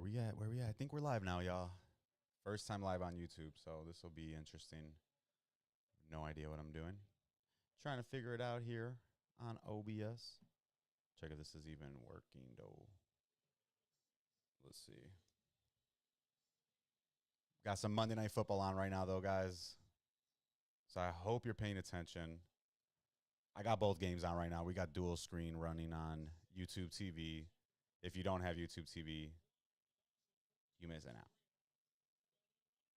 we at? Where we at? I think we're live now, y'all. First time live on YouTube, so this will be interesting. No idea what I'm doing. Trying to figure it out here on OBS. Check if this is even working, though. Let's see. Got some Monday Night Football on right now, though, guys. So I hope you're paying attention. I got both games on right now. We got dual screen running on YouTube TV. If you don't have YouTube TV, you missing out.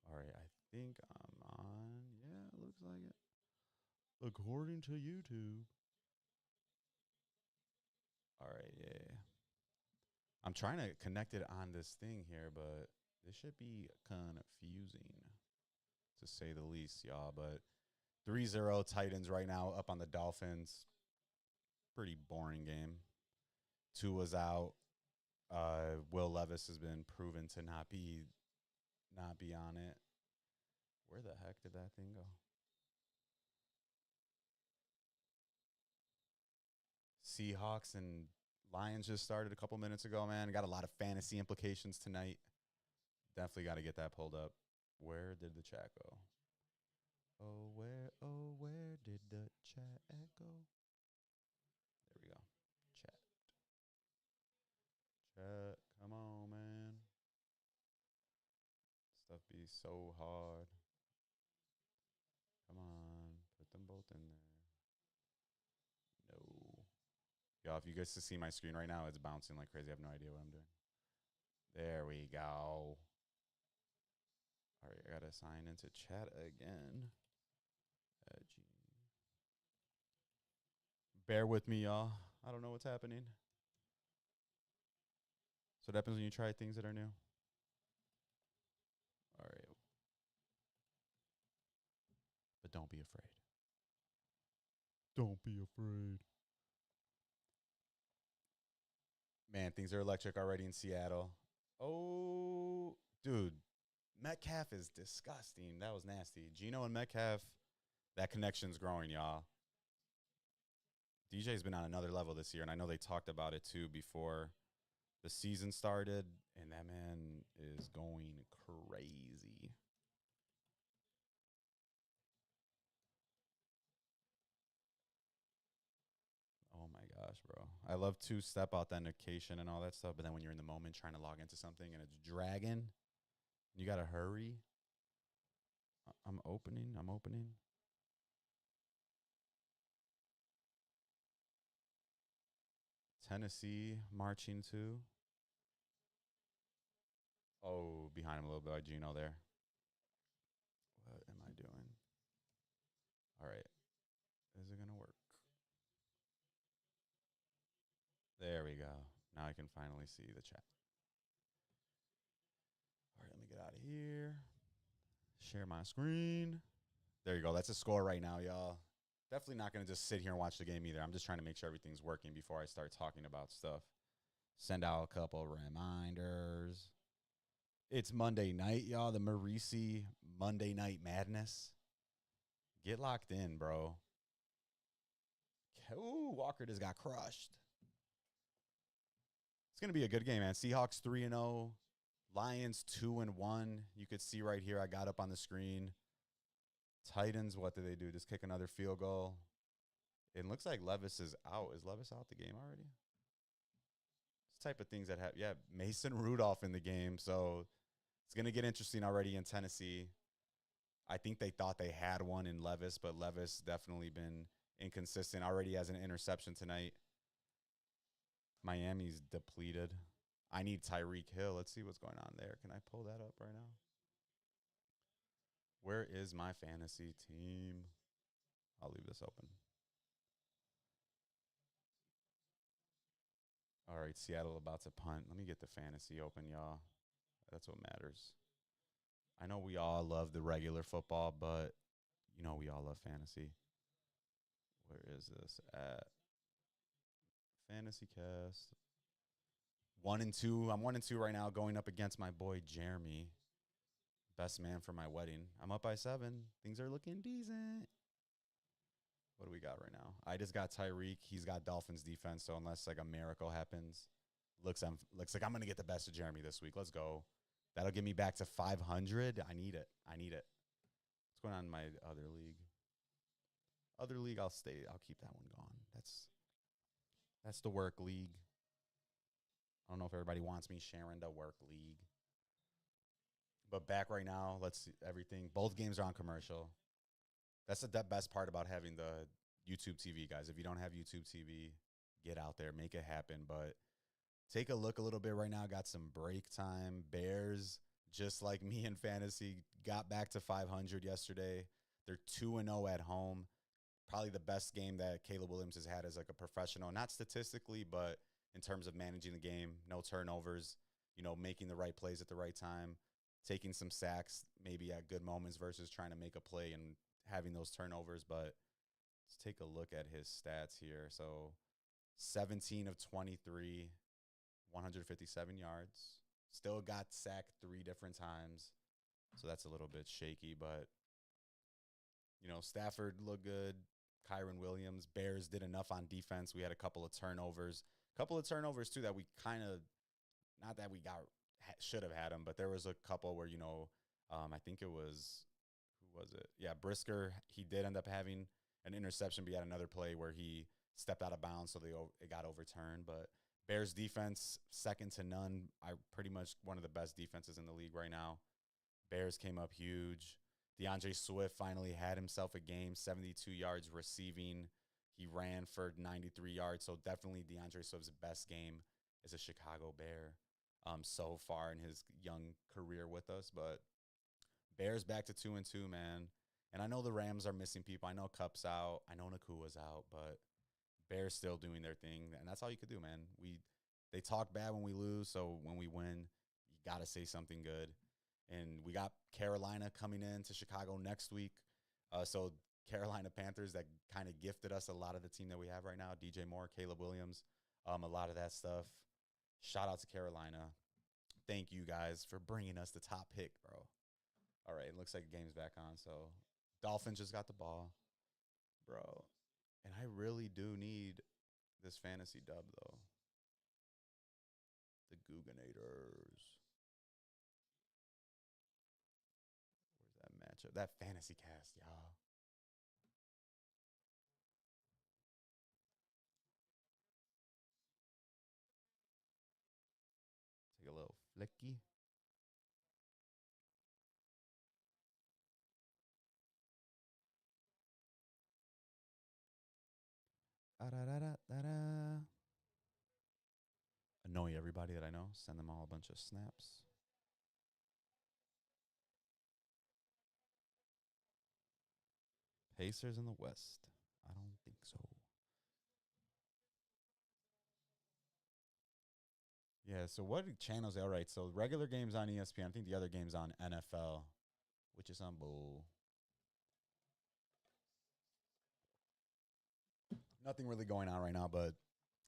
All right, I think I'm on. Yeah, it looks like it. According to YouTube. All right, yeah. I'm trying to connect it on this thing here, but this should be confusing, to say the least, y'all. But 3-0 Titans right now up on the Dolphins. Pretty boring game. Two was out. Will Levis has been proven to not be on it. Where the heck did that thing go? Seahawks and Lions just started a couple minutes ago, man. Got a lot of fantasy implications tonight. Definitely got to get that pulled up. Where did the chat go? Oh, where did the chat go? There we go. Chat. Chat. Come on, man. Stuff be so hard. Come on. Put them both in there. No. Y'all, if you guys see my screen right now, it's bouncing like crazy. I have no idea what I'm doing. There we go. All right, I got to sign into chat again. Bear with me, y'all. I don't know what's happening. So what happens when you try things that are new? All right. But don't be afraid. Don't be afraid. Man, things are electric already in Seattle. Oh, dude. Metcalf is disgusting. That was nasty. Geno and Metcalf, that connection's growing, y'all. DJ's been on another level this year, and I know they talked about it, too, before the season started, and that man is going crazy. Oh, my gosh, bro. I love two-step authentication and all that stuff, but then when you're in the moment trying to log into something and it's dragging, you got to hurry. I'm opening. Tennessee marching too. Oh, behind him a little bit by Geno there. What am I doing? All right. Is it going to work? There we go. Now I can finally see the chat. All right, let me get out of here. Share my screen. There you go. That's a score right now, y'all. Definitely not going to just sit here and watch the game either. I'm just trying to make sure everything's working before I start talking about stuff. Send out a couple reminders. It's Monday night, y'all. The Morici Monday Night Madness. Get locked in, bro. Ooh, Walker just got crushed. It's going to be a good game, man. Seahawks 3-0. Lions 2-1. You could see right here, I got up on the screen. Titans, what did they do? Just kick another field goal. It looks like Levis is out. Is Levis out the game already? This type of things that have, yeah, Mason Rudolph in the game. So it's going to get interesting already in Tennessee. I think they thought they had one in Levis, but Levis definitely been inconsistent. Already has an interception tonight. Miami's depleted. I need Tyreek Hill. Let's see what's going on there. Can I pull that up right now? Where is my fantasy team? I'll leave this open. All right, Seattle about to punt. Let me get the fantasy open, y'all. That's what matters. I know we all love the regular football, but you know we all love fantasy. Where is this at? Fantasy cast. 1-2. I'm 1-2 right now, going up against my boy Jeremy. Best man for my wedding. I'm up by 7. Things are looking decent. What do we got right now? I just got Tyreek. He's got Dolphins defense, so unless like a miracle happens, Looks like I'm gonna get the best of Jeremy this week. Let's go. That'll get me back to 500. I need it. I need it. What's going on in my other league? Other league, I'll stay. I'll keep that one going. That's the work league. I don't know if everybody wants me sharing the work league. But back right now, let's see everything. Both games are on commercial. That's the best part about having the YouTube TV, guys. If you don't have YouTube TV, get out there, make it happen. But take a look a little bit right now. Got some break time. Bears, just like me in fantasy, got back to 500 yesterday. They're 2-0 at home. Probably the best game that Caleb Williams has had as like a professional, not statistically, but in terms of managing the game. No turnovers, making the right plays at the right time, taking some sacks maybe at good moments versus trying to make a play and having those turnovers. But let's take a look at his stats here. So 17 of 23, 157 yards. Still got sacked 3 different times. So that's a little bit shaky, but Stafford looked good. Kyron Williams. Bears did enough on defense. We had a couple of turnovers. Too, that we kind of, not that we should have had them, but there was a couple where, I think it was, who was it? Yeah, Brisker. He did end up having an interception, but he had another play where he stepped out of bounds, so it got overturned. But Bears defense, second to none. Pretty much one of the best defenses in the league right now. Bears came up huge. DeAndre Swift finally had himself a game, 72 yards receiving. He ran for 93 yards, so definitely DeAndre Swift's best game as a Chicago Bear so far in his young career with us. But Bears back to 2-2, man. And I know the Rams are missing people. I know Cup's out. I know Nakua's out, but Bears still doing their thing, and that's all you could do, man. They talk bad when we lose, so when we win, you got to say something good. And we got Carolina coming in to Chicago next week. So Carolina Panthers that kind of gifted us a lot of the team that we have right now. DJ Moore, Caleb Williams, a lot of that stuff. Shout out to Carolina. Thank you guys for bringing us the top pick, bro. All right, it looks like the game's back on. So Dolphins just got the ball, bro. And I really do need this fantasy dub, though. The Guggenators. Where's that matchup? That fantasy cast, y'all. Take a little flicky. Annoy everybody that I know. Send them all a bunch of snaps. Pacers in the West. I don't think so. Yeah, so what channels? All right, so regular games on ESPN. I think the other game's on NFL, which is on bull. Nothing really going on right now, but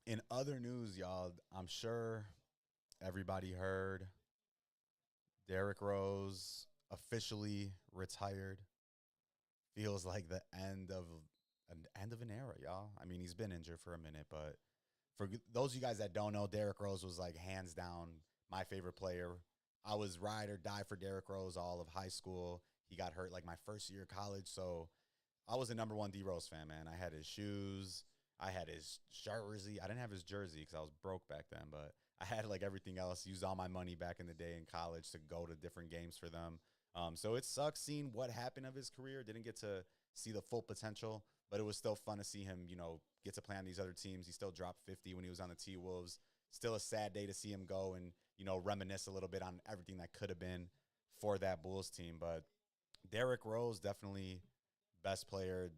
in other news, y'all, I'm sure everybody heard Derrick Rose officially retired. Feels like the end of an era, y'all. I mean, he's been injured for a minute, but for those of you guys that don't know, Derrick Rose was like hands down my favorite player. I was ride or die for Derrick Rose all of high school. He got hurt like my first year of college, so I was a number one D Rose fan, man. I had his shoes, I had his jersey. I didn't have his jersey because I was broke back then, but I had like everything else. Used all my money back in the day in college to go to different games for them. So it sucks seeing what happened of his career. Didn't get to see the full potential, but it was still fun to see him, get to play on these other teams. He still dropped 50 when he was on the T-Wolves. Still a sad day to see him go and, reminisce a little bit on everything that could have been for that Bulls team. But Derrick Rose, definitely best player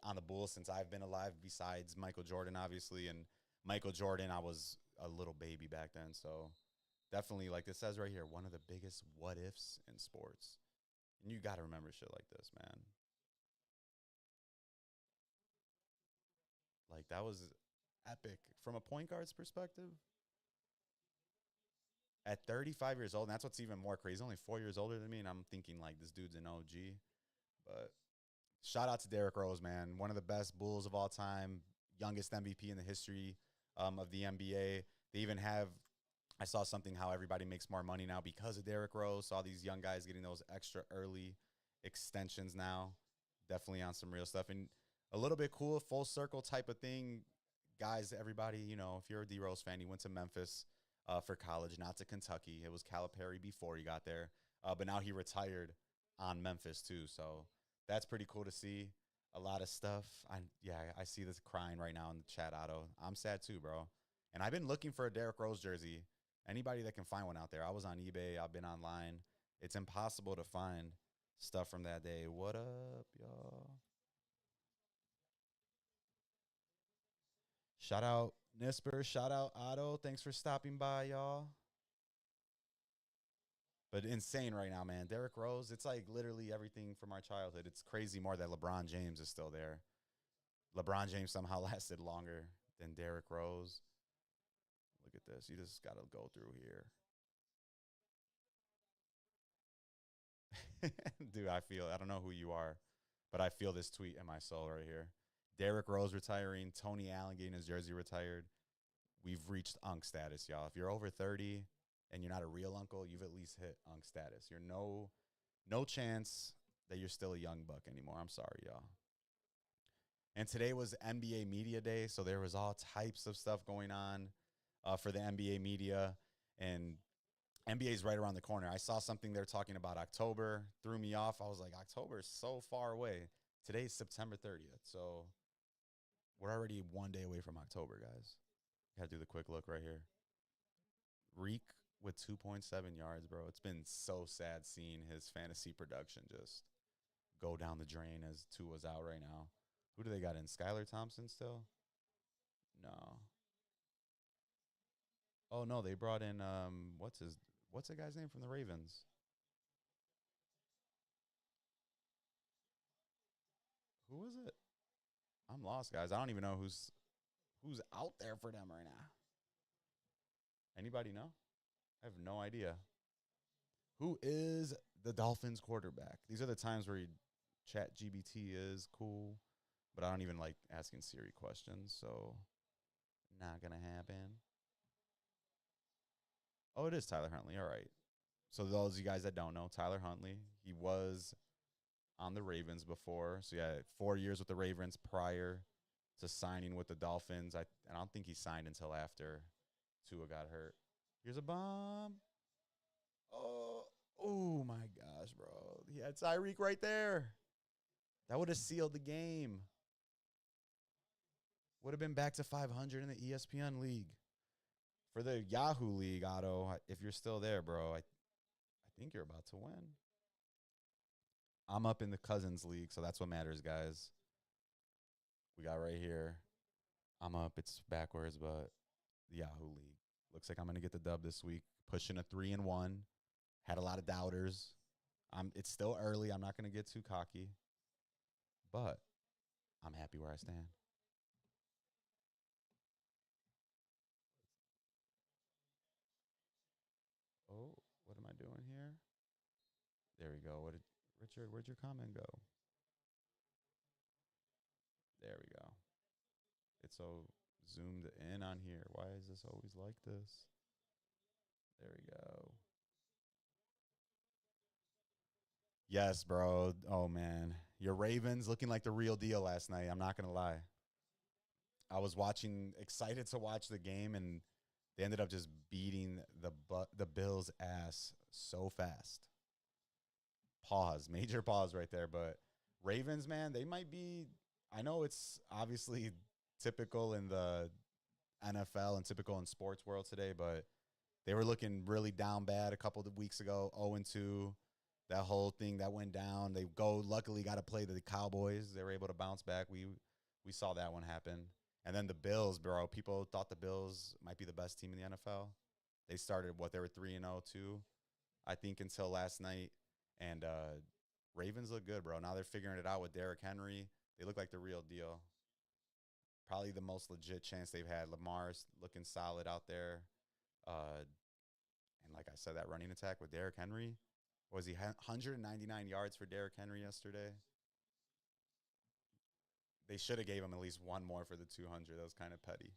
on the Bulls since I've been alive, besides Michael Jordan, obviously. And Michael Jordan, I was a little baby back then. So definitely, like it says right here, one of the biggest what ifs in sports. And you got to remember shit like this, man. Like, that was epic from a point guard's perspective. At 35 years old, and that's what's even more crazy. Only 4 years older than me, and I'm thinking, like, this dude's an OG. But shout out to Derrick Rose, man. One of the best Bulls of all time, youngest MVP in the history of the NBA. They even have, I saw something how everybody makes more money now because of Derrick Rose. Saw these young guys getting those extra early extensions now. Definitely on some real stuff. And a little bit cool, full circle type of thing. Guys, everybody, you know, if you're a D Rose fan, he went to Memphis for college, not to Kentucky. It was Calipari before he got there. But now he retired on Memphis too. So that's pretty cool to see. A lot of stuff. I see this crying right now in the chat, Otto. I'm sad too, bro. And I've been looking for a Derrick Rose jersey. Anybody that can find one out there. I was on eBay. I've been online. It's impossible to find stuff from that day. What up, y'all? Shout out Nisper. Shout out Otto. Thanks for stopping by, y'all. But insane right now, man. Derrick Rose, it's like literally everything from our childhood. It's crazy more that LeBron James is still there. LeBron James somehow lasted longer than Derrick Rose. Look at this. You just got to go through here. Dude, I don't know who you are, but I feel this tweet in my soul right here. Derrick Rose retiring, Tony Allen getting his jersey retired. We've reached Unk status, y'all. If you're over 30 and you're not a real uncle, you've at least hit Unk status. You're no chance that you're still a young buck anymore. I'm sorry, y'all. And today was NBA Media Day, so there was all types of stuff going on for the NBA media. And NBA is right around the corner. I saw something they're talking about October, threw me off. I was like, October is so far away. Today's September 30th, so we're already one day away from October, guys. Got to do the quick look right here. Reek with 2.7 yards, bro. It's been so sad seeing his fantasy production just go down the drain as Tua's out right now. Who do they got in? Skylar Thompson still? No. Oh no, they brought in what's the guy's name from the Ravens? Who was it? I'm lost, guys. I don't even know who's out there for them right now. Anybody know? I have no idea. Who is the Dolphins quarterback? These are the times where chat GBT is cool, but I don't even like asking Siri questions, so not gonna happen. Oh, it is Tyler Huntley. All right. So those of you guys that don't know, Tyler Huntley, he was on the Ravens before. So yeah, 4 years with the Ravens prior to signing with the Dolphins. I don't think he signed until after Tua got hurt. Here's a bomb. Oh my gosh, bro. He had Tyreek right there. That would have sealed the game. Would have been back to 500 in the ESPN league. For the Yahoo League, Otto, if you're still there, bro, I think you're about to win. I'm up in the Cousins League, so that's what matters, guys. We got right here. I'm up. It's backwards, but the Yahoo League. Looks like I'm going to get the dub this week. Pushing a 3-1. Had a lot of doubters. It's still early. I'm not going to get too cocky, but I'm happy where I stand. Oh, what am I doing here? There we go. Richard, where'd your comment go? There we go. It's so zoomed in on here. Why is this always like this? There we go. Yes, bro. Oh, man. Your Ravens looking like the real deal last night. I'm not going to lie. I was excited to watch the game, and they ended up just beating the Bills' ass so fast. Pause. Major pause right there. But Ravens, man, they might be – I know it's obviously typical in the NFL and typical in sports world today, but they were looking really down bad a couple of weeks ago, 0-2. That whole thing that went down. Luckily got to play the Cowboys. They were able to bounce back. We saw that one happen. And then the Bills, bro. People thought the Bills might be the best team in the NFL. They started they were 3-0 too, I think, until last night. And Ravens look good, bro. Now they're figuring it out with Derrick Henry. They look like the real deal. Probably the most legit chance they've had. Lamar's looking solid out there. And like I said, that running attack with Derrick Henry. Was he 199 yards for Derrick Henry yesterday? They should have gave him at least one more for the 200. That was kind of petty.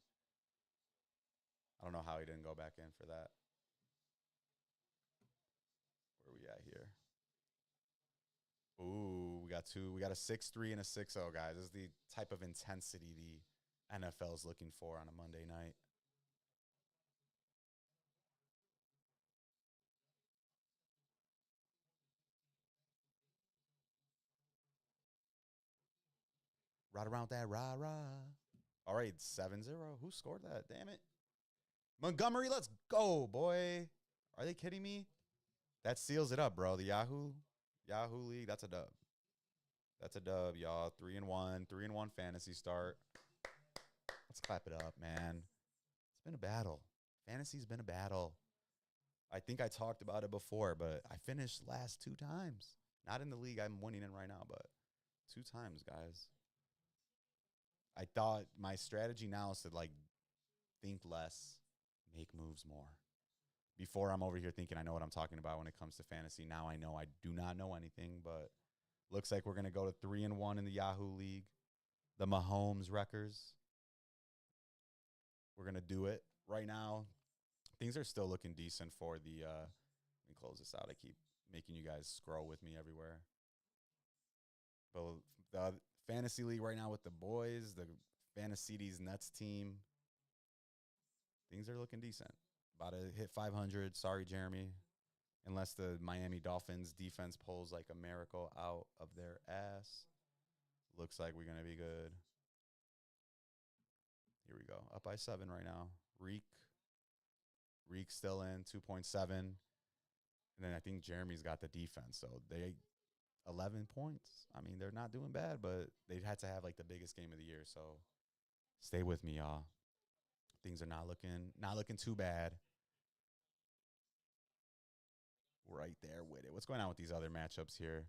I don't know how he didn't go back in for that. Where we at here? Ooh, we got two. We got a 6-3 and a 6-0, guys. This is the type of intensity the NFL is looking for on a Monday night. Right around that rah-rah. All right, 7-0. Who scored that? Damn it. Montgomery, let's go, boy. Are they kidding me? That seals it up, bro. The Yahoo League, that's a dub. That's a dub, y'all. 3-1. 3-1 fantasy start. Let's clap it up, man. It's been a battle. Fantasy's been a battle. I think I talked about it before, but I finished last 2 times. Not in the league I'm winning in right now, but 2 times, guys. I thought my strategy now is to, like, think less, make moves more. Before, I'm over here thinking I know what I'm talking about when it comes to fantasy. Now I know I do not know anything, but looks like we're going to go to 3-1 in the Yahoo League. The Mahomes Wreckers. We're going to do it right now. Things are still looking decent for the let me close this out. I keep making you guys scroll with me everywhere. But the fantasy league right now with the boys, the Fantasy's Nets team, things are looking decent. About to hit 500. Sorry, Jeremy. Unless the Miami Dolphins defense pulls like a miracle out of their ass. Looks like we're going to be good. Here we go. Up by 7 right now. Reek still in 2.7. And then I think Jeremy's got the defense. So they 11 points. I mean, they're not doing bad, but they had to have like the biggest game of the year. So stay with me, y'all. Things are not looking too bad. Right there with it. What's going on with these other matchups here?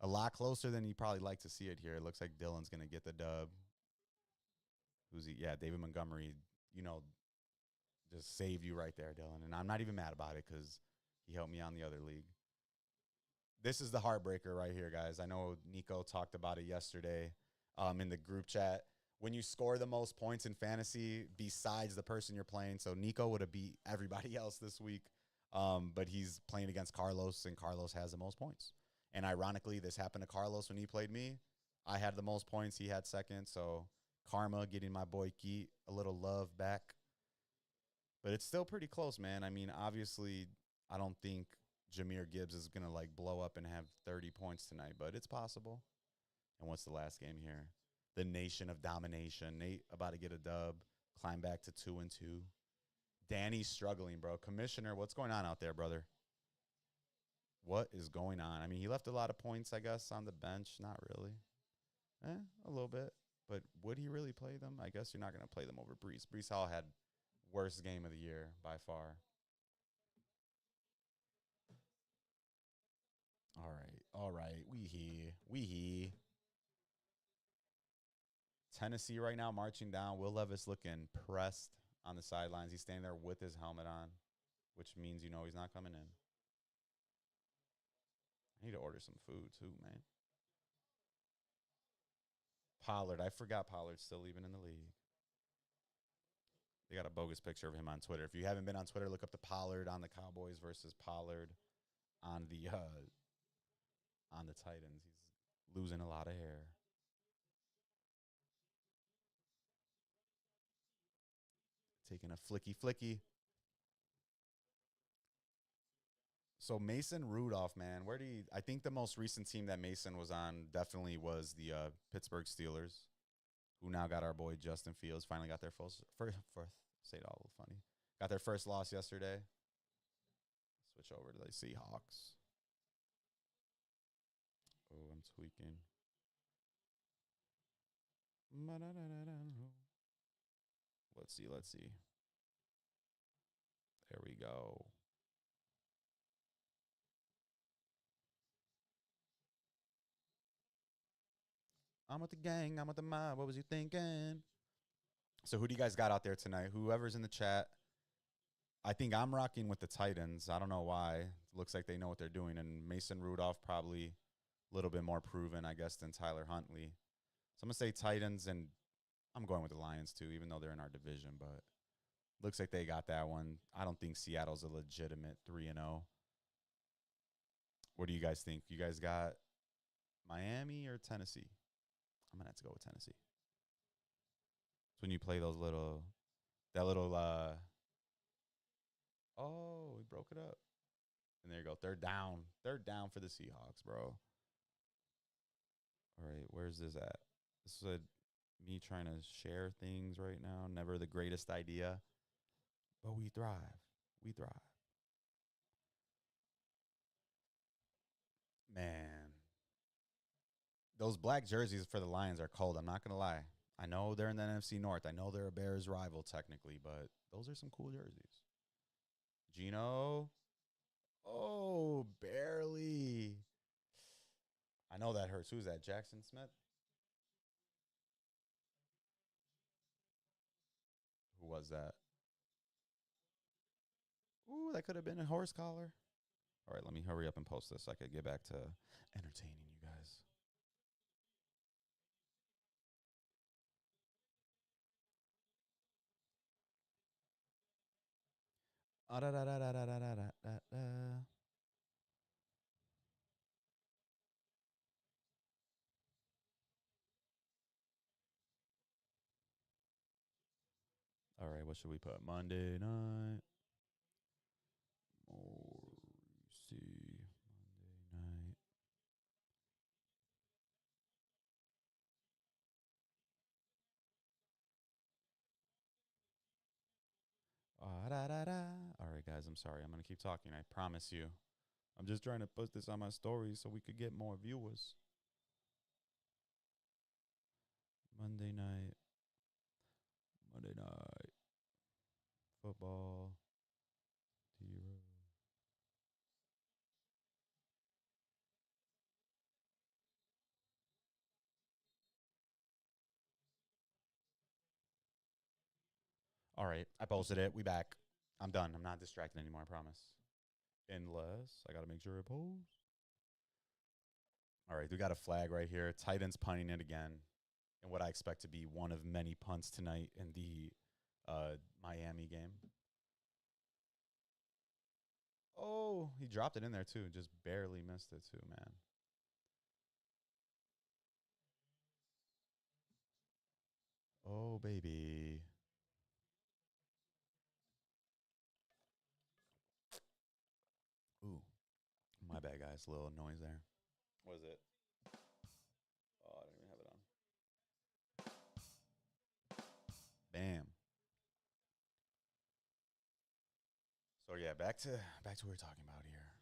A lot closer than you probably like to see it here. It looks like Dylan's going to get the dub. Who's he? Yeah, David Montgomery, you know, just saved you right there, Dylan. And I'm not even mad about it because he helped me on the other league. This is the heartbreaker right here, guys. I know Nico talked about it yesterday in the group chat. When you score the most points in fantasy besides the person you're playing, so Nico would have beat everybody else this week, but he's playing against Carlos, and Carlos has the most points. And ironically, this happened to Carlos when he played me. I had the most points. He had second, so karma getting my boy Geet a little love back. But it's still pretty close, man. I mean, obviously, I don't think Jahmyr Gibbs is going to, like, blow up and have 30 points tonight, but it's possible. And what's the last game here? The Nation of Domination. Nate about to get a dub, climb back to 2-2. Danny's struggling, bro. Commissioner, what's going on out there, brother? What is going on? I mean, he left a lot of points, I guess, on the bench. Not really. A little bit. But would he really play them? I guess you're not going to play them over Brees. Brees Hall had worst game of the year by far. All right. We he. Tennessee right now marching down. Will Levis looking pressed on the sidelines. He's standing there with his helmet on, which means you know he's not coming in. I need to order some food too, man. Pollard. I forgot Pollard's still even in the league. They got a bogus picture of him on Twitter. If you haven't been on Twitter, look up the Pollard on the Cowboys versus Pollard on the Titans. He's losing a lot of hair. Taking a flicky. So Mason Rudolph, man, I think the most recent team that Mason was on definitely was the Pittsburgh Steelers, who now got our boy Justin Fields. Finally got their first say it all funny. Got their first loss yesterday. Switch over to the Seahawks. Oh, I'm tweaking. Let's see. There we go. I'm with the gang. I'm with the mob. What was you thinking? So who do you guys got out there tonight? Whoever's in the chat. I think I'm rocking with the Titans. I don't know why. Looks like they know what they're doing. And Mason Rudolph probably a little bit more proven, I guess, than Tyler Huntley. So I'm going to say Titans, and I'm going with the Lions too, even though they're in our division. But Looks like they got that one. I don't think Seattle's a legitimate 3-0. What do you guys think? You guys got Miami or Tennessee? I'm gonna have to go with Tennessee. It's when you play those little, that little. Oh, we broke it up. And there you go. They're down. They're down for the Seahawks, bro. All right, where's this at? This is me trying to share things right now. Never the greatest idea, but we thrive. We thrive. Man, those black jerseys for the Lions are cold. I'm not going to lie. I know they're in the NFC North. I know they're a Bears rival technically, but those are some cool jerseys. Gino. Oh, barely. I know that hurts. Who's that? Jackson Smith? Who was that? Ooh, that could have been a horse collar. All right, let me hurry up and post this so I could get back to entertaining you guys. All right, what should we put? Monday night. Morici. Monday night. All right, guys, I'm sorry. I'm going to keep talking. I promise you. I'm just trying to put this on my story so we could get more viewers. Monday night. Monday night. Football. Hero. All right, I posted it. We back. I'm done. I'm not distracted anymore, I promise. Unless I got to make sure it posts. All right, we got a flag right here. Titans punting it again. And what I expect to be one of many punts tonight in the Miami game. Oh, he dropped it in there too. Just barely missed it too, man. Oh, baby. Ooh, my bad, guys. A little noise there. What is it? Oh, I didn't even have it on. Bam. So yeah, back to what we're talking about here.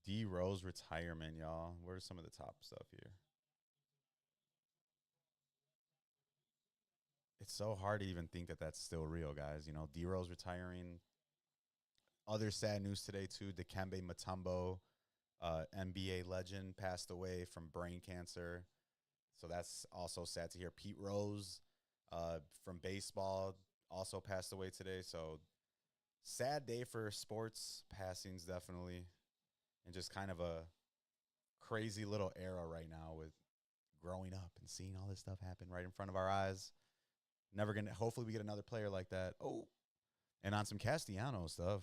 D Rose retirement, y'all. Where's some of the top stuff here? It's so hard to even think that that's still real, guys. You know, D Rose retiring. Other sad news today too. Dikembe Mutombo, NBA legend, passed away from brain cancer. So that's also sad to hear. Pete Rose, from baseball, also passed away today. So sad day for sports passings, definitely, and just kind of a crazy little era right now with growing up and seeing all this stuff happen right in front of our eyes. Never gonna. Hopefully, we get another player like that. Oh, and on some Castellano stuff,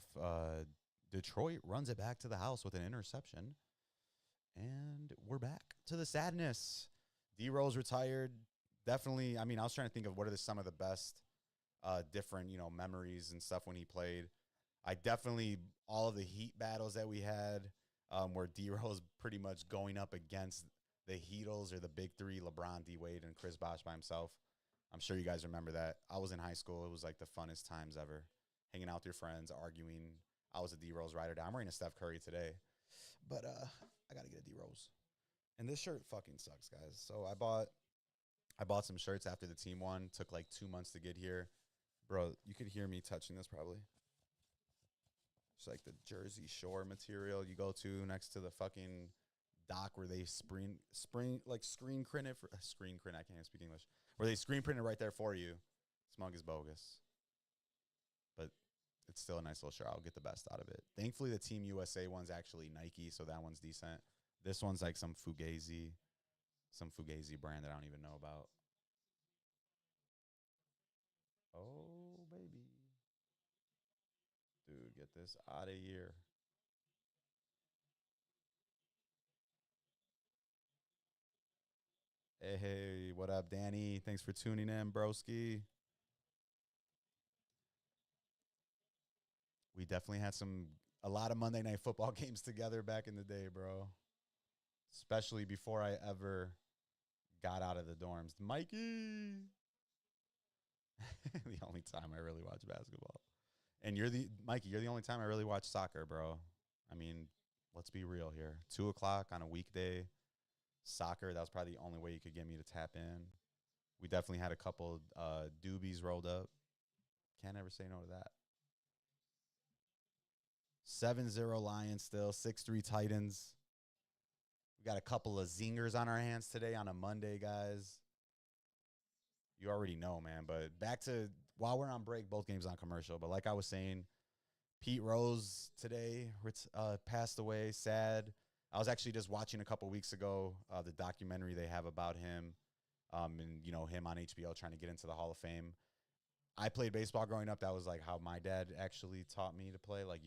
Detroit runs it back to the house with an interception, and we're back to the sadness. D Rose retired. Definitely. I mean, I was trying to think of what are some of the best, different memories and stuff when he played. I definitely all of the Heat battles that we had, where D Rose pretty much going up against the Heatles or the big three, LeBron, D Wade, and Chris Bosh by himself. I'm sure you guys remember that. I was in high school. It was like the funnest times ever. Hanging out with your friends, arguing. I was a D Rose rider. I'm wearing a Steph Curry today, but I gotta get a D Rose. And this shirt fucking sucks, guys. So I bought some shirts after the team won. Took like 2 months to get here, bro. You could hear me touching this probably. It's like the Jersey Shore material you go to next to the fucking dock where they screen print it for screen print. I can't even speak English. Where they screen print it right there for you. Smug is bogus, but it's still a nice little shirt. I'll get the best out of it. Thankfully, the Team USA one's actually Nike, so that one's decent. This one's like some Fugazi brand that I don't even know about. Oh, baby. get this out of here. Hey, what up, Danny? Thanks for tuning in, broski. We definitely had a lot of Monday Night Football games together back in the day, bro. Especially before I ever got out of the dorms. Mikey. The only time I really watch basketball. And Mikey, you're the only time I really watch soccer, bro. I mean, let's be real here. 2:00 on a weekday, soccer, that was probably the only way you could get me to tap in. We definitely had a couple doobies rolled up. Can't ever say no to that. 7-0 Lions still, 6-3 Titans. We got a couple of zingers on our hands today on a Monday, guys. You already know, man. But back to, while we're on break, both games on commercial. But like I was saying, Pete Rose today passed away, sad. I was actually just watching a couple weeks ago the documentary they have about him, and him on HBO trying to get into the Hall of Fame. I played baseball growing up. That was like how my dad actually taught me to play. Like,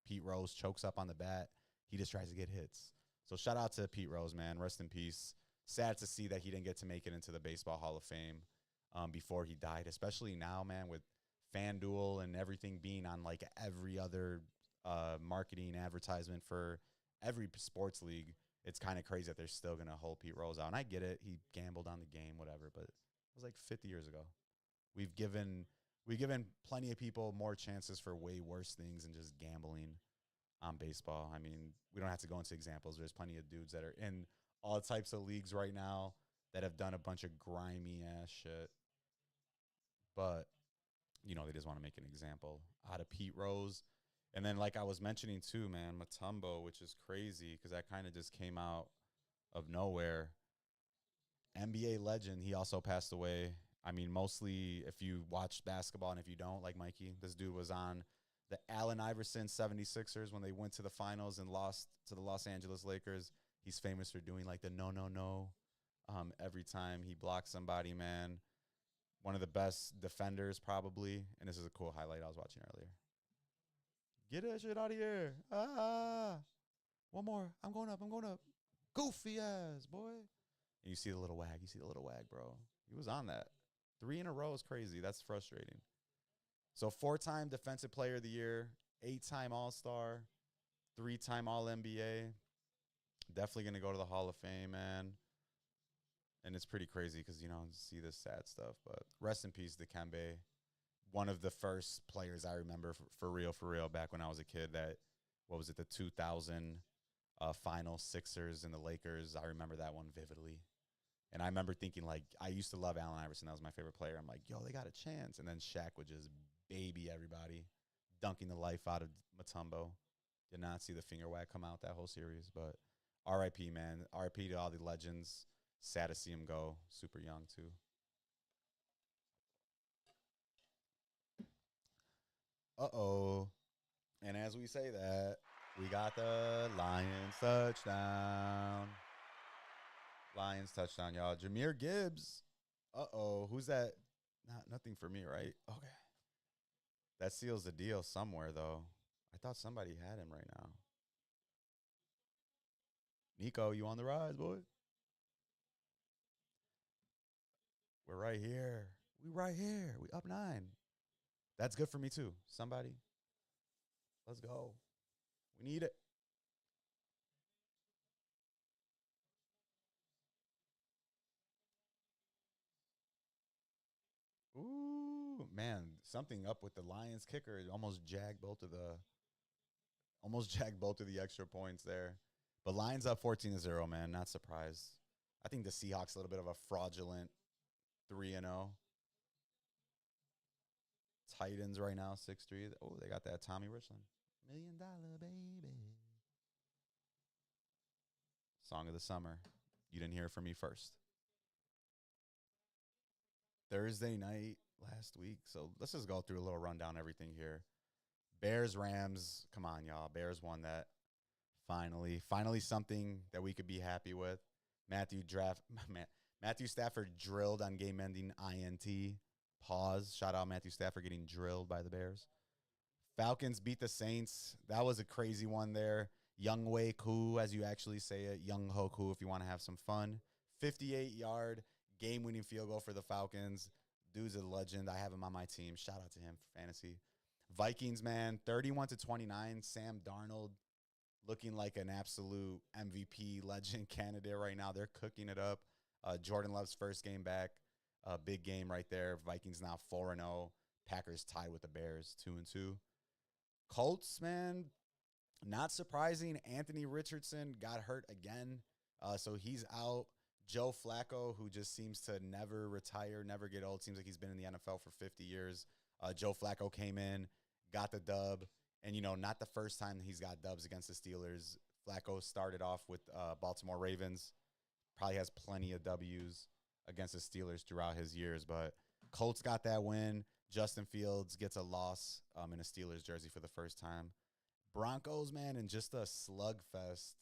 Pete Rose chokes up on the bat. He just tries to get hits. So shout out to Pete Rose, man. Rest in peace. Sad to see that he didn't get to make it into the Baseball Hall of Fame before he died, especially now, man, with FanDuel and everything being on like every other marketing advertisement for every sports league. It's kind of crazy that they're still going to hold Pete Rose out. And I get it. He gambled on the game, whatever, but it was like 50 years ago. We've given plenty of people more chances for way worse things than just gambling on baseball. I mean, we don't have to go into examples. There's plenty of dudes that are in all types of leagues right now that have done a bunch of grimy ass shit. But, they just want to make an example out of Pete Rose. And then, like I was mentioning too, man, Mutombo, which is crazy because that kind of just came out of nowhere. NBA legend, he also passed away. I mean, mostly if you watch basketball, and if you don't, like Mikey, this dude was on the Allen Iverson 76ers when they went to the finals and lost to the Los Angeles Lakers. He's famous for doing like the no every time he blocks somebody, man. One of the best defenders probably. And this is a cool highlight I was watching earlier. Get that shit out of here. One more. I'm going up. Goofy ass, boy. And you see the little wag. Bro. He was on that. 3 in a row is crazy. That's frustrating. So 4-time Defensive Player of the Year, 8-time All-Star, 3-time All-NBA. Definitely going to go to the Hall of Fame, man. And it's pretty crazy because, see this sad stuff. But rest in peace, Dikembe. One of the first players I remember for real, back when I was a kid that, the 2000 final Sixers and the Lakers. I remember that one vividly. And I remember thinking, like, I used to love Allen Iverson. That was my favorite player. I'm like, yo, they got a chance. And then Shaq would just baby everybody, dunking the life out of Mutombo. Did not see the finger wag come out that whole series. But R.I.P., man. R.I.P. to all the legends. Sad to see him go. Super young, too. Uh-oh. And as we say that, we got the Lions touchdown. Lions touchdown, y'all. Jahmyr Gibbs. Uh-oh. Who's that? Nothing for me, right? Okay. That seals the deal somewhere, though. I thought somebody had him right now. Nico, you on the rise, boy? We're right here. We up 9. That's good for me, too. Somebody. Let's go. We need it. Ooh, man, something up with the Lions kicker. It almost jagged both of the extra points there. But Lions up 14-0, man. Not surprised. I think the Seahawks a little bit of a fraudulent 3-0. Titans right now 6-3. Oh, they got that Tommy Richland. $1 million baby. Song of the summer. You didn't hear it from me first. Thursday night last week. So let's just go through a little rundown everything here. Bears, Rams. Come on, y'all. Bears won that. Finally something that we could be happy with. Matthew Stafford drilled on game-ending INT. Pause. Shout out Matthew Stafford getting drilled by the Bears. Falcons beat the Saints. That was a crazy one there. Young Wei Koo, as you actually say it. Young Ho Koo, if you want to have some fun. 58-yard game-winning field goal for the Falcons. Dude's a legend. I have him on my team. Shout out to him for fantasy. Vikings, man, 31-29. Sam Darnold looking like an absolute MVP legend candidate right now. They're cooking it up. Jordan Love's first game back. Big game right there. Vikings now 4-0. Packers tied with the Bears 2-2. Colts, man, not surprising. Anthony Richardson got hurt again. So he's out. Joe Flacco, who just seems to never retire, never get old. Seems like he's been in the NFL for 50 years. Joe Flacco came in, got the dub. And, you know, not the first time he's got dubs against the Steelers. Flacco started off with Baltimore Ravens. Probably has plenty of W's against the Steelers throughout his years. But Colts got that win. Justin Fields gets a loss in a Steelers jersey for the first time. Broncos, man, and just a slugfest.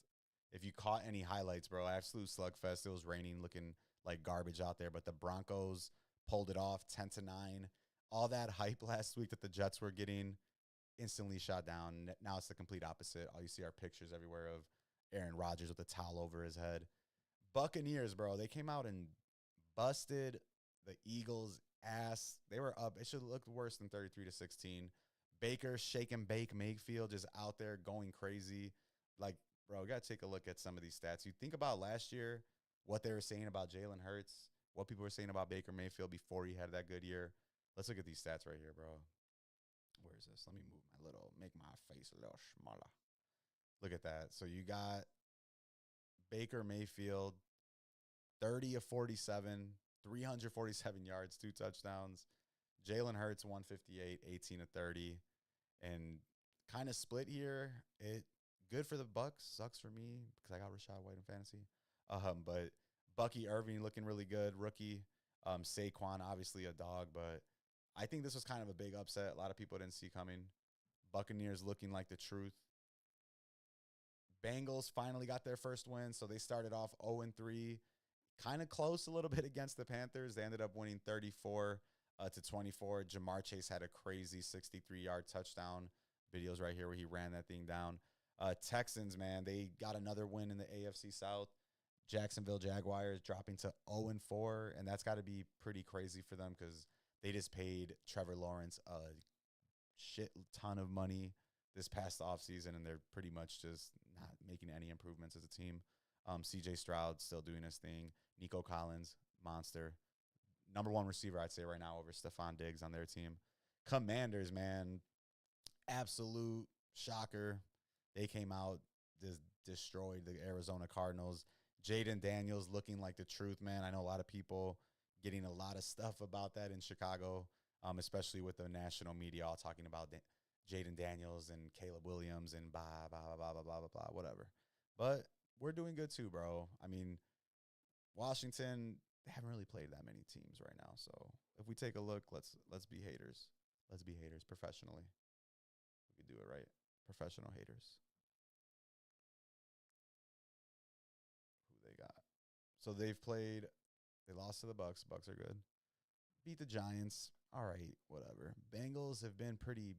If you caught any highlights, bro, absolute slugfest. It was raining, looking like garbage out there. But the Broncos pulled it off 10-9. All that hype last week that the Jets were getting instantly shot down. Now it's the complete opposite. All you see are pictures everywhere of Aaron Rodgers with a towel over his head. Buccaneers, bro, they came out and busted the Eagles' ass. They were up. It should look worse than 33-16. Baker shake and bake Mayfield just out there going crazy. Like, bro, you got to take a look at some of these stats. You think about last year, what they were saying about Jalen Hurts, what people were saying about Baker Mayfield before he had that good year. Let's look at these stats right here, bro. Where is this? Let me make my face a little smaller. Look at that. So you got Baker Mayfield, 30 of 47, 347 yards, 2 touchdowns. Jalen Hurts, 158, 18 of 30. And kind of split here. It good for the Bucks. Sucks for me because I got Rashad White in fantasy. But Bucky Irving looking really good. Rookie. Saquon, obviously a dog, but I think this was kind of a big upset. A lot of people didn't see coming. Buccaneers looking like the truth. Bengals finally got their first win, so they started off 0-3. Kind of close a little bit against the Panthers. They ended up winning 34-24. Jamar Chase had a crazy 63-yard touchdown. Videos right here where he ran that thing down. Texans, man, they got another win in the AFC South. Jacksonville Jaguars dropping to 0-4, and that's got to be pretty crazy for them because they just paid Trevor Lawrence a shit ton of money this past offseason, and they're pretty much just not making any improvements as a team. CJ Stroud still doing his thing. Nico Collins, monster. Number one receiver, I'd say, right now over Stephon Diggs on their team. Commanders, man, absolute shocker. They came out, just destroyed the Arizona Cardinals. Jaden Daniels looking like the truth, man. I know a lot of people getting a lot of stuff about that in Chicago, especially with the national media all talking about Jaden Daniels and Caleb Williams and blah, blah, blah, blah, blah, blah, blah, whatever. But we're doing good too, bro. I mean, Washington, they haven't really played that many teams right now. So if we take a look, let's be haters. Let's be haters professionally. We could do it right. Professional haters. Who they got? So they've played. They lost to the Bucks. Bucks are good. Beat the Giants. All right, whatever. Bengals have been pretty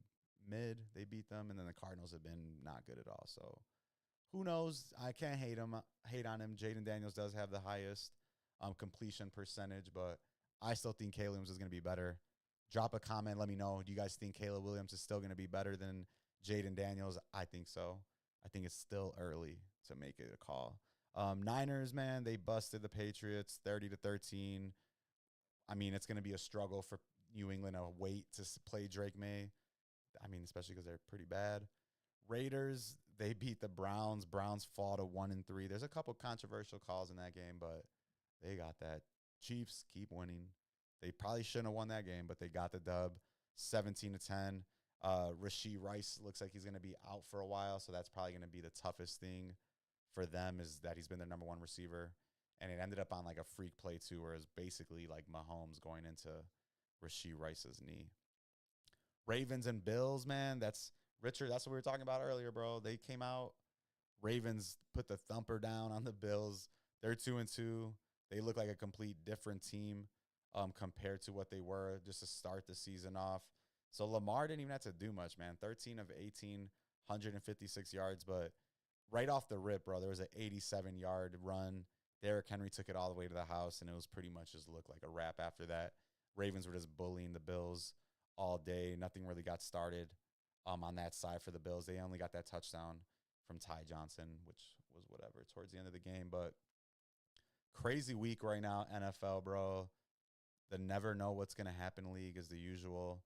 mid. They beat them, and then the Cardinals have been not good at all. So who knows? I can't hate on him. Jaden Daniels does have the highest completion percentage, but I still think Caleb Williams is going to be better. Drop a comment. Let me know. Do you guys think Caleb Williams is still going to be better than Jaden Daniels? I think so. I think it's still early to make it a call. Niners, man, they busted the Patriots 30-13. I mean, it's going to be a struggle for New England to wait to play Drake May. I mean, especially because they're pretty bad. Raiders, they beat the Browns. Browns fall to 1-3. There's a couple controversial calls in that game, but they got that. Chiefs keep winning. They probably shouldn't have won that game, but they got the dub 17-10. Rashee Rice looks like he's going to be out for a while, so that's probably going to be the toughest thing for them is that he's been their number one receiver. And it ended up on like a freak play, too, where it was basically like Mahomes going into Rashee Rice's knee. Ravens and Bills, man, that's Richard. That's what we were talking about earlier, bro. They came out. Ravens put the thumper down on the Bills. They're 2-2. They look like a complete different team compared to what they were just to start the season off. So Lamar didn't even have to do much, man. 13 of 18, 156 yards. But right off the rip, bro, there was an 87-yard run. Derrick Henry took it all the way to the house, and it was pretty much just looked like a wrap after that. Ravens were just bullying the Bills all day. Nothing really got started on that side for the Bills. They only got that touchdown from Ty Johnson, which was whatever, towards the end of the game. But crazy week right now, NFL, bro. The never know what's going to happen league is the usual.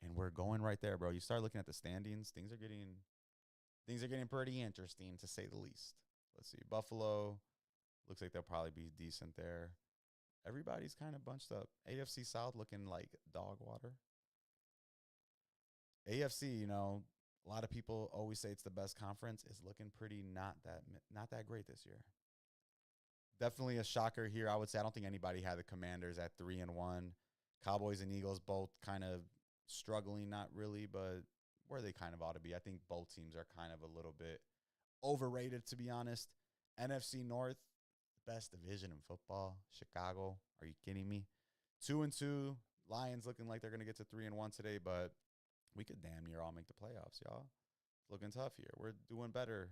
And we're going right there, bro. You start looking at the standings, things are getting pretty interesting, to say the least. Let's see. Buffalo looks like they'll probably be decent there. Everybody's kind of bunched up. AFC South looking like dog water. AFC, you know, a lot of people always say it's the best conference. It's looking pretty not that great this year. Definitely a shocker here. I would say I don't think anybody had the Commanders at 3-1. Cowboys and Eagles both kind of struggling, not really, but where they kind of ought to be. I think both teams are kind of a little bit overrated, to be honest. NFC North, best division in football. Chicago, are you kidding me? 2-2. Lions looking like they're going to get to 3-1 today, but we could damn near all make the playoffs, y'all. It's looking tough here. We're doing better.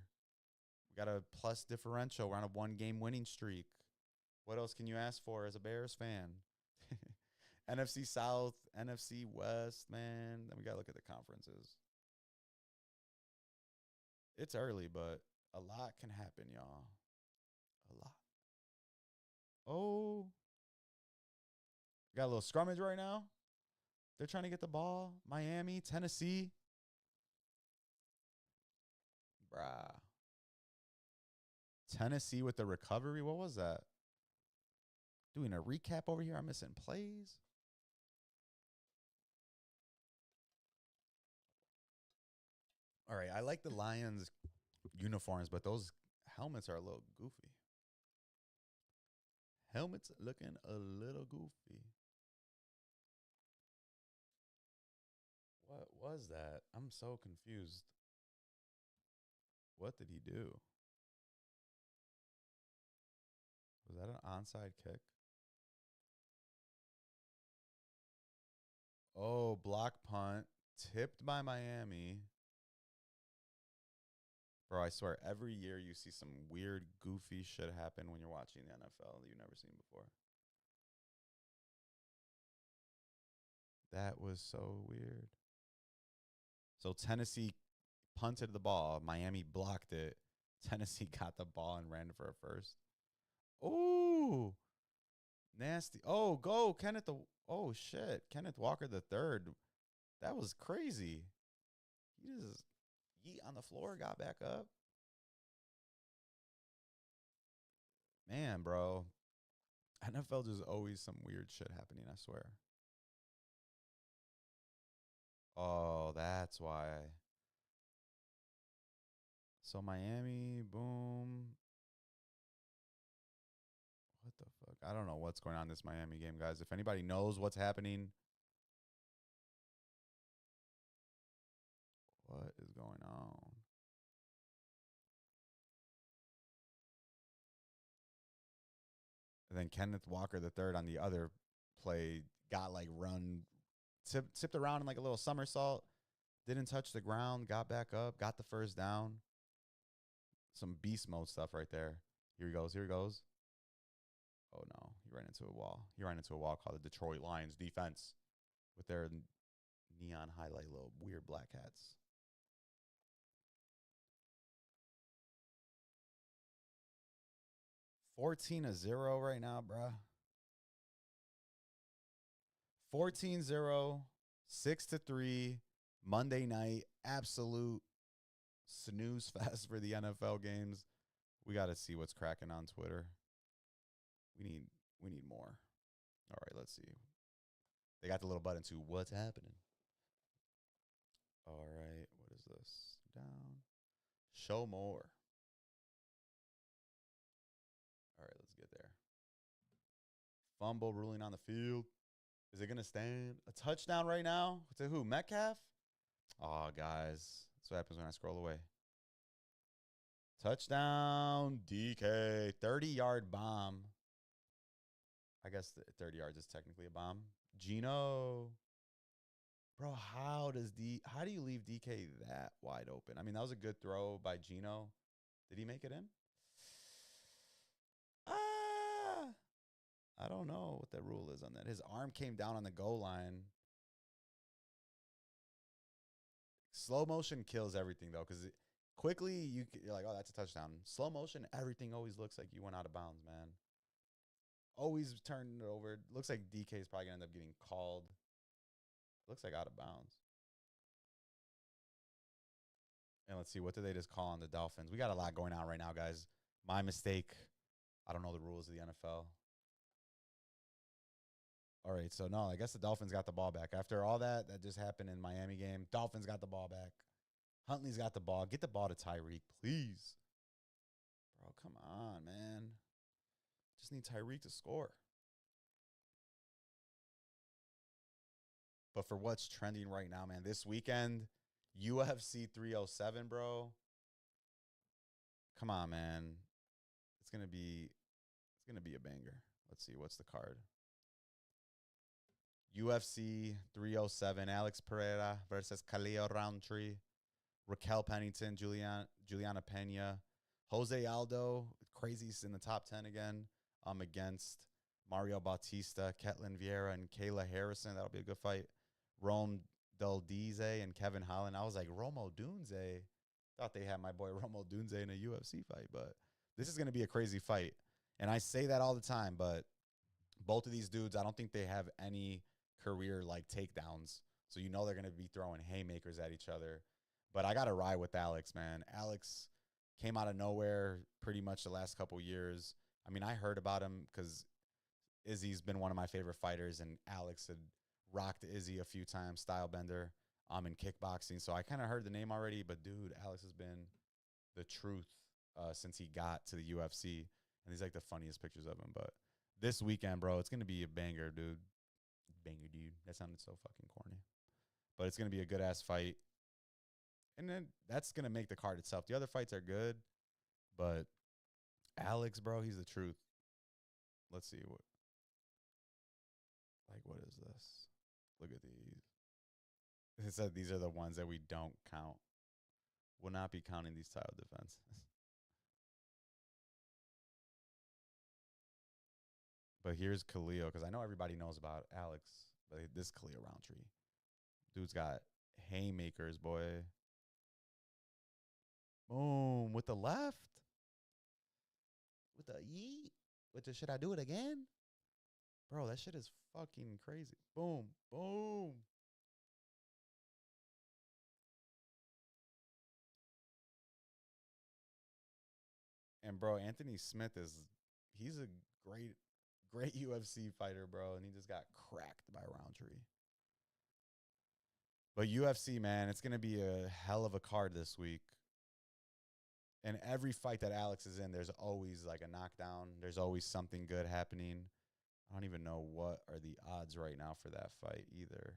We got a plus differential. We're on a 1-game winning streak. What else can you ask for as a Bears fan? NFC South, NFC West, man. Then we got to look at the conferences. It's early, but a lot can happen, y'all. A lot. Oh. Got a little scrummage right now. They're trying to get the ball. Miami, Tennessee. Bruh. Tennessee with the recovery. What was that? Doing a recap over here. I'm missing plays. All right. I like the Lions uniforms, but those helmets are a little goofy. Helmets looking a little goofy. What was that? I'm so confused. What did he do? Was that an onside kick? Oh, block punt. Tipped by Miami. Bro, I swear, every year you see some weird, goofy shit happen when you're watching the NFL that you've never seen before. That was so weird. So Tennessee punted the ball. Miami blocked it. Tennessee got the ball and ran for a first. Ooh. Nasty. Oh, go, Kenneth. Oh, shit. Kenneth Walker the third. That was crazy. He just yeet on the floor, got back up. Man, bro. NFL just always some weird shit happening, I swear. Oh, that's why. So Miami, boom. What the fuck? I don't know what's going on in this Miami game, guys. If anybody knows what's happening, what is going on? And then Kenneth Walker the third on the other play got like run, tipped around in like a little somersault, didn't touch the ground, got back up, got the first down. Some beast mode stuff right there. Here he goes. Here he goes. Oh, no. He ran into a wall. He ran into a wall called the Detroit Lions defense with their neon highlight little weird black hats. $14-0 right now, bruh. 14-0, 6-3, Monday night. Absolute snooze fest for the NFL games. We got to see what's cracking on Twitter. We need more. All right, let's see. They got the little button to what's happening. All right, what is this? Down. Show more. All right, let's get there. Fumble ruling on the field. Is it going to stand? A touchdown right now? To who? Metcalf? Oh, guys. That's what happens when I scroll away. Touchdown, DK. 30-yard bomb. I guess 30 yards is technically a bomb. Gino. Bro, how do you leave DK that wide open? I mean, that was a good throw by Gino. Did he make it in? Ah, I don't know what that rule is on that. His arm came down on the goal line. Slow motion kills everything though, because quickly you're like, oh, that's a touchdown. Slow motion, everything always looks like you went out of bounds, man. Always turning it over. Looks like DK is probably gonna end up getting called. Looks like out of bounds. And let's see, what did they just call on the Dolphins? We got a lot going on right now, guys. My mistake. I don't know the rules of the NFL. All right, so no, I guess the Dolphins got the ball back. After all that just happened in Miami game, Dolphins got the ball back. Huntley's got the ball. Get the ball to Tyreek, please. Bro, come on, man. Just need Tyreek to score. But for what's trending right now, man, this weekend, UFC 307, bro. Come on, man. It's gonna be a banger. Let's see, what's the card? UFC 307, Alex Pereira versus Khalil Roundtree, Raquel Pennington, Juliana Pena, Jose Aldo, crazies in the top 10 again, against Mario Bautista, Ketlin Vieira, and Kayla Harrison. That'll be a good fight. Rome Doldize and Kevin Holland. I was like, Romo Dunze. Thought they had my boy Romo Dunze in a UFC fight, but this is going to be a crazy fight. And I say that all the time, but both of these dudes, I don't think they have any career like takedowns. So you know they're going to be throwing haymakers at each other. But I got to ride with Alex, man. Alex came out of nowhere pretty much the last couple years. I mean, I heard about him because Izzy's been one of my favorite fighters, and Alex had rocked Izzy a few times, Stylebender, in kickboxing. So I kind of heard the name already, but dude, Alex has been the truth since he got to the UFC, and he's like the funniest pictures of him. But this weekend, bro, it's gonna be a banger, dude. Banger, dude. That sounded so fucking corny, but it's gonna be a good ass fight, and then that's gonna make the card itself. The other fights are good, but Alex, bro, he's the truth. Let's see what is this? Look at these. It said these are the ones that we don't count. Will not be counting these title defenses. But here's Khalil, because I know everybody knows about Alex, but this Khalil Roundtree. Dude's got haymakers, boy. Boom, with the left. With the yeet. With the should I do it again? Bro, that shit is fucking crazy. Boom, boom. And bro, Anthony Smith he's a great UFC fighter, bro, and he just got cracked by Roundtree. But UFC, man, it's gonna be a hell of a card this week. And every fight that Alex is in, there's always like a knockdown. There's always something good happening. I don't even know what are the odds right now for that fight either.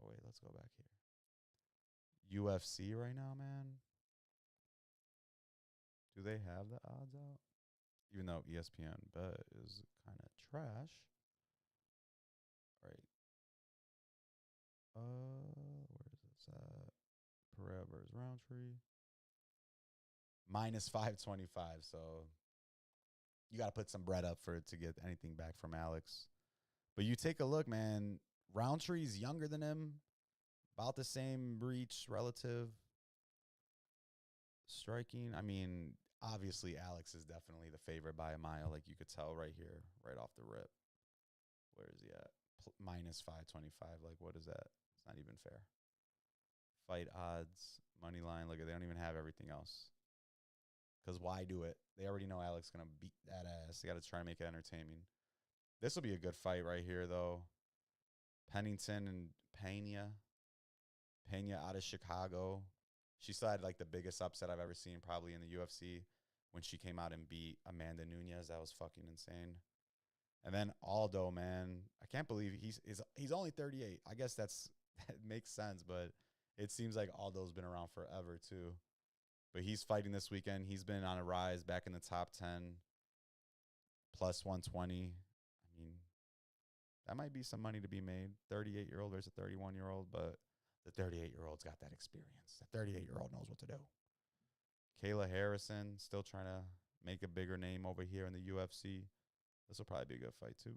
Oh wait, let's go back here. UFC right now, man. Do they have the odds out? Even though ESPN bet is kind of trash. All right. Where is this at? Pereira versus Roundtree. Minus 525. So you got to put some bread up for it to get anything back from Alex. But you take a look, man. Roundtree's younger than him. About the same reach relative. Striking. I mean, obviously Alex is definitely the favorite by a mile. Like you could tell right here, right off the rip. Where is he at? Minus 525. Like, what is that? It's not even fair. Fight odds, money line. Look at, they don't even have everything else. Because why do it? They already know Alex is going to beat that ass. They got to try to make it entertaining. This will be a good fight right here, though. Pennington and Pena. Pena out of Chicago. She still had like the biggest upset I've ever seen probably in the UFC when she came out and beat Amanda Nunes. That was fucking insane. And then Aldo, man, I can't believe he's only 38. I guess that makes sense, but it seems like Aldo's been around forever too. But he's fighting this weekend. He's been on a rise, back in the top 10, plus 120. I mean, That might be some money to be made. 38-year-old versus a 31-year-old, but the 38-year-old's got that experience. The 38-year-old knows what to do. Kayla Harrison still trying to make a bigger name over here in the UFC. This will probably be a good fight, too.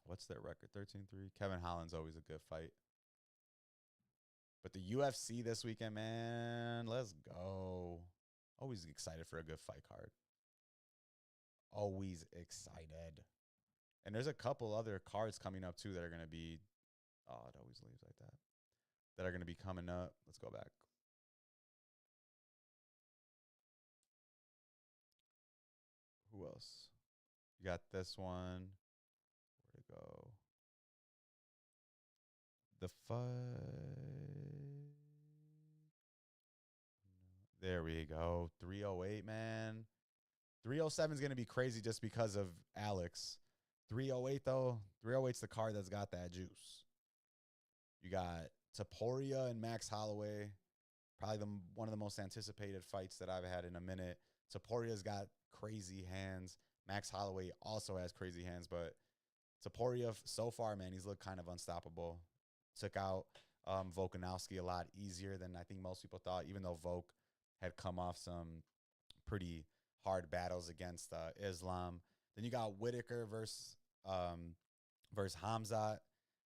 What's their record? 13-3. Kevin Holland's always a good fight. But the UFC this weekend, man, let's go. Always excited for a good fight card. Always excited. And there's a couple other cards coming up, too, that are going to be... Oh, it always leaves like that. That are going to be coming up. Let's go back. Who else? You got this one. Where'd it go? The fight. There we go. 308, man. 307 is going to be crazy just because of Alex. 308, though. 308's the card that's got that juice. You got Topuria and Max Holloway. Probably one of the most anticipated fights that I've had in a minute. Topuria's got crazy hands. Max Holloway also has crazy hands, but Topuria, so far, man, he's looked kind of unstoppable. Took out Volkanovski a lot easier than I think most people thought, even though Volk had come off some pretty hard battles against Islam. Then you got Whitaker versus Hamzat.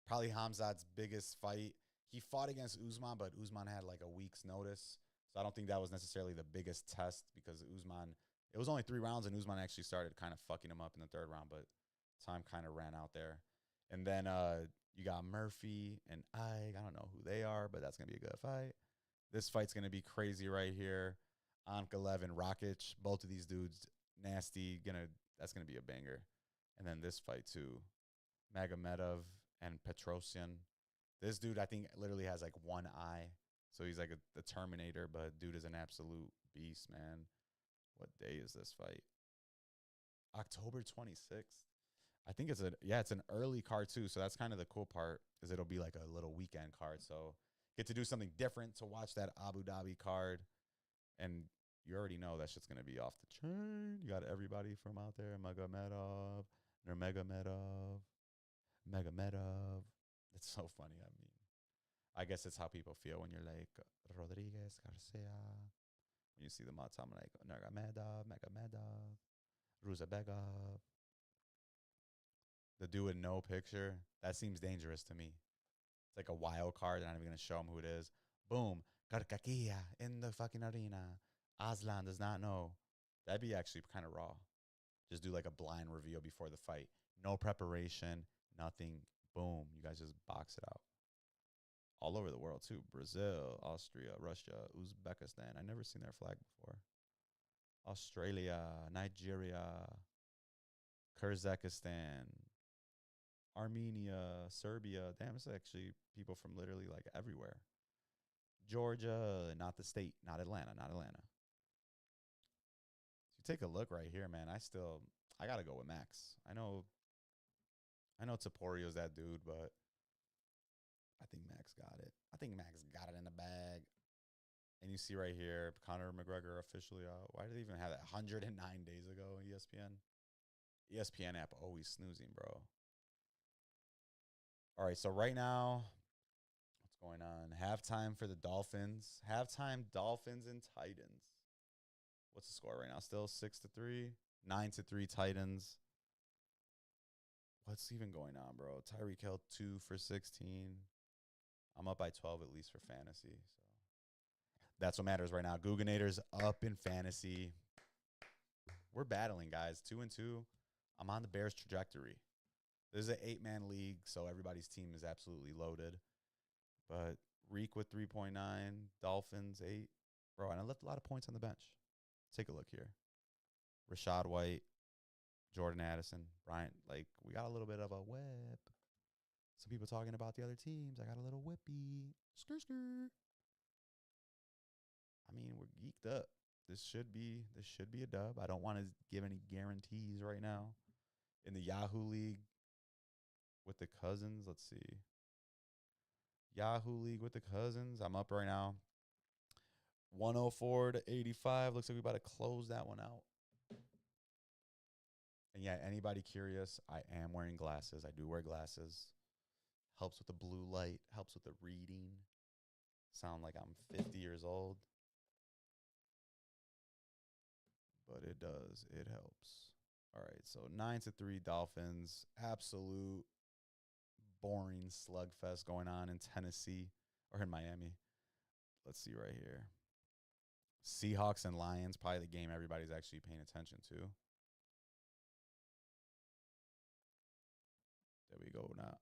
Probably Hamzat's biggest fight. He fought against Usman, but Usman had like a week's notice. So I don't think that was necessarily the biggest test because Usman, it was only 3 rounds, and Usman actually started kind of fucking him up in the 3rd round, but time kind of ran out there. And then you got Murphy and Ike. I don't know who they are, but that's going to be a good fight. This fight's going to be crazy right here. Ankalev and Rakic, both of these dudes, nasty. That's going to be a banger. And then this fight, too. Magomedov and Petrosyan. This dude, I think, literally has like one eye. So he's like the Terminator, but dude is an absolute beast, man. What day is this fight? October 26th. I think it's an early card too. So that's kind of the cool part is it'll be like a little weekend card. So get to do something different to watch that Abu Dhabi card. And you already know that shit's going to be off the chain. You got everybody from out there. Magomedov. It's so funny. I mean, I guess it's how people feel when you're like Rodriguez, Garcia. When you see them all the time, like Magomedov, Ruzabegov. The dude with no picture, that seems dangerous to me. It's like a wild card. They're not even going to show him who it is. Boom. Karkakia in the fucking arena. Aslan does not know. That'd be actually kind of raw. Just do like a blind reveal before the fight. No preparation, nothing. Boom. You guys just box it out. All over the world, too. Brazil, Austria, Russia, Uzbekistan. I've never seen their flag before. Australia, Nigeria, Kyrgyzstan, Armenia, Serbia. Damn, it's actually people from literally like everywhere. Georgia, not the state, not Atlanta. So you take a look right here, man. I got to go with Max. I know Topuria's that dude, but I think Max got it. I think Max got it in the bag. And you see right here, Conor McGregor officially out. Why did they even have that 109 days ago, ESPN? ESPN app always snoozing, bro. All right, so right now, what's going on? Halftime for the Dolphins. Halftime, Dolphins and Titans. What's the score right now? Still 6-3, 9-3 Titans. What's even going on, bro? Tyreek Hill 2 for 16. I'm up by 12 at least for fantasy. So that's what matters right now. Guggenators up in fantasy. We're battling, guys. 2-2. I'm on the Bears trajectory. This is an 8-man league, so everybody's team is absolutely loaded. But Reek with 3.9, Dolphins 8. Bro, and I left a lot of points on the bench. Take a look here. Rashad White, Jordan Addison, Bryant. Like, we got a little bit of a whip. Some people talking about the other teams. I got a little whippy. Skr. I mean, we're geeked up. This should be a dub. I don't want to give any guarantees right now. In the Yahoo League with the Cousins, let's see. Yahoo League with the Cousins. I'm up right now. 104-85. Looks like we about to close that one out. And yeah, anybody curious, I am wearing glasses. I do wear glasses. Helps with the blue light, helps with the reading. Sound like I'm 50 years old, but it does. It helps. All right, so 9-3 Dolphins. Absolute boring slugfest going on in Tennessee or in Miami. Let's see right here. Seahawks and Lions, probably the game everybody's actually paying attention to. There we go. Now,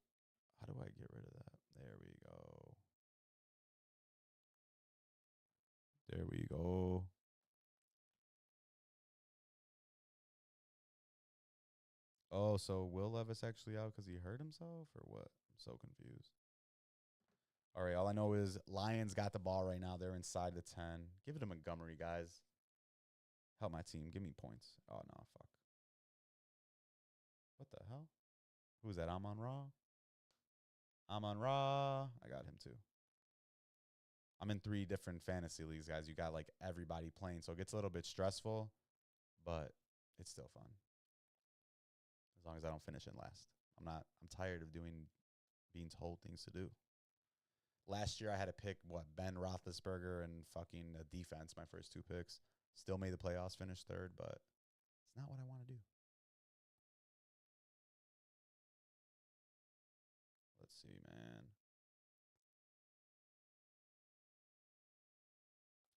how do I get rid of that? There we go. There we go. Oh, so Will Levis actually out because he hurt himself or what? I'm so confused. All right, all I know is Lions got the ball right now. They're inside the 10. Give it to Montgomery, guys. Help my team. Give me points. Oh, no, fuck. What the hell? Who's that? Amon Ra? Amon Ra. I got him too. I'm in 3 different fantasy leagues, guys. You got like everybody playing, so it gets a little bit stressful, but it's still fun. As long as I don't finish in last. I'm tired of being told things to do. Last year I had to pick Ben Roethlisberger and fucking defense, my first 2 picks. Still made the playoffs, finished 3rd, but it's not what I want to do. Let's see, man.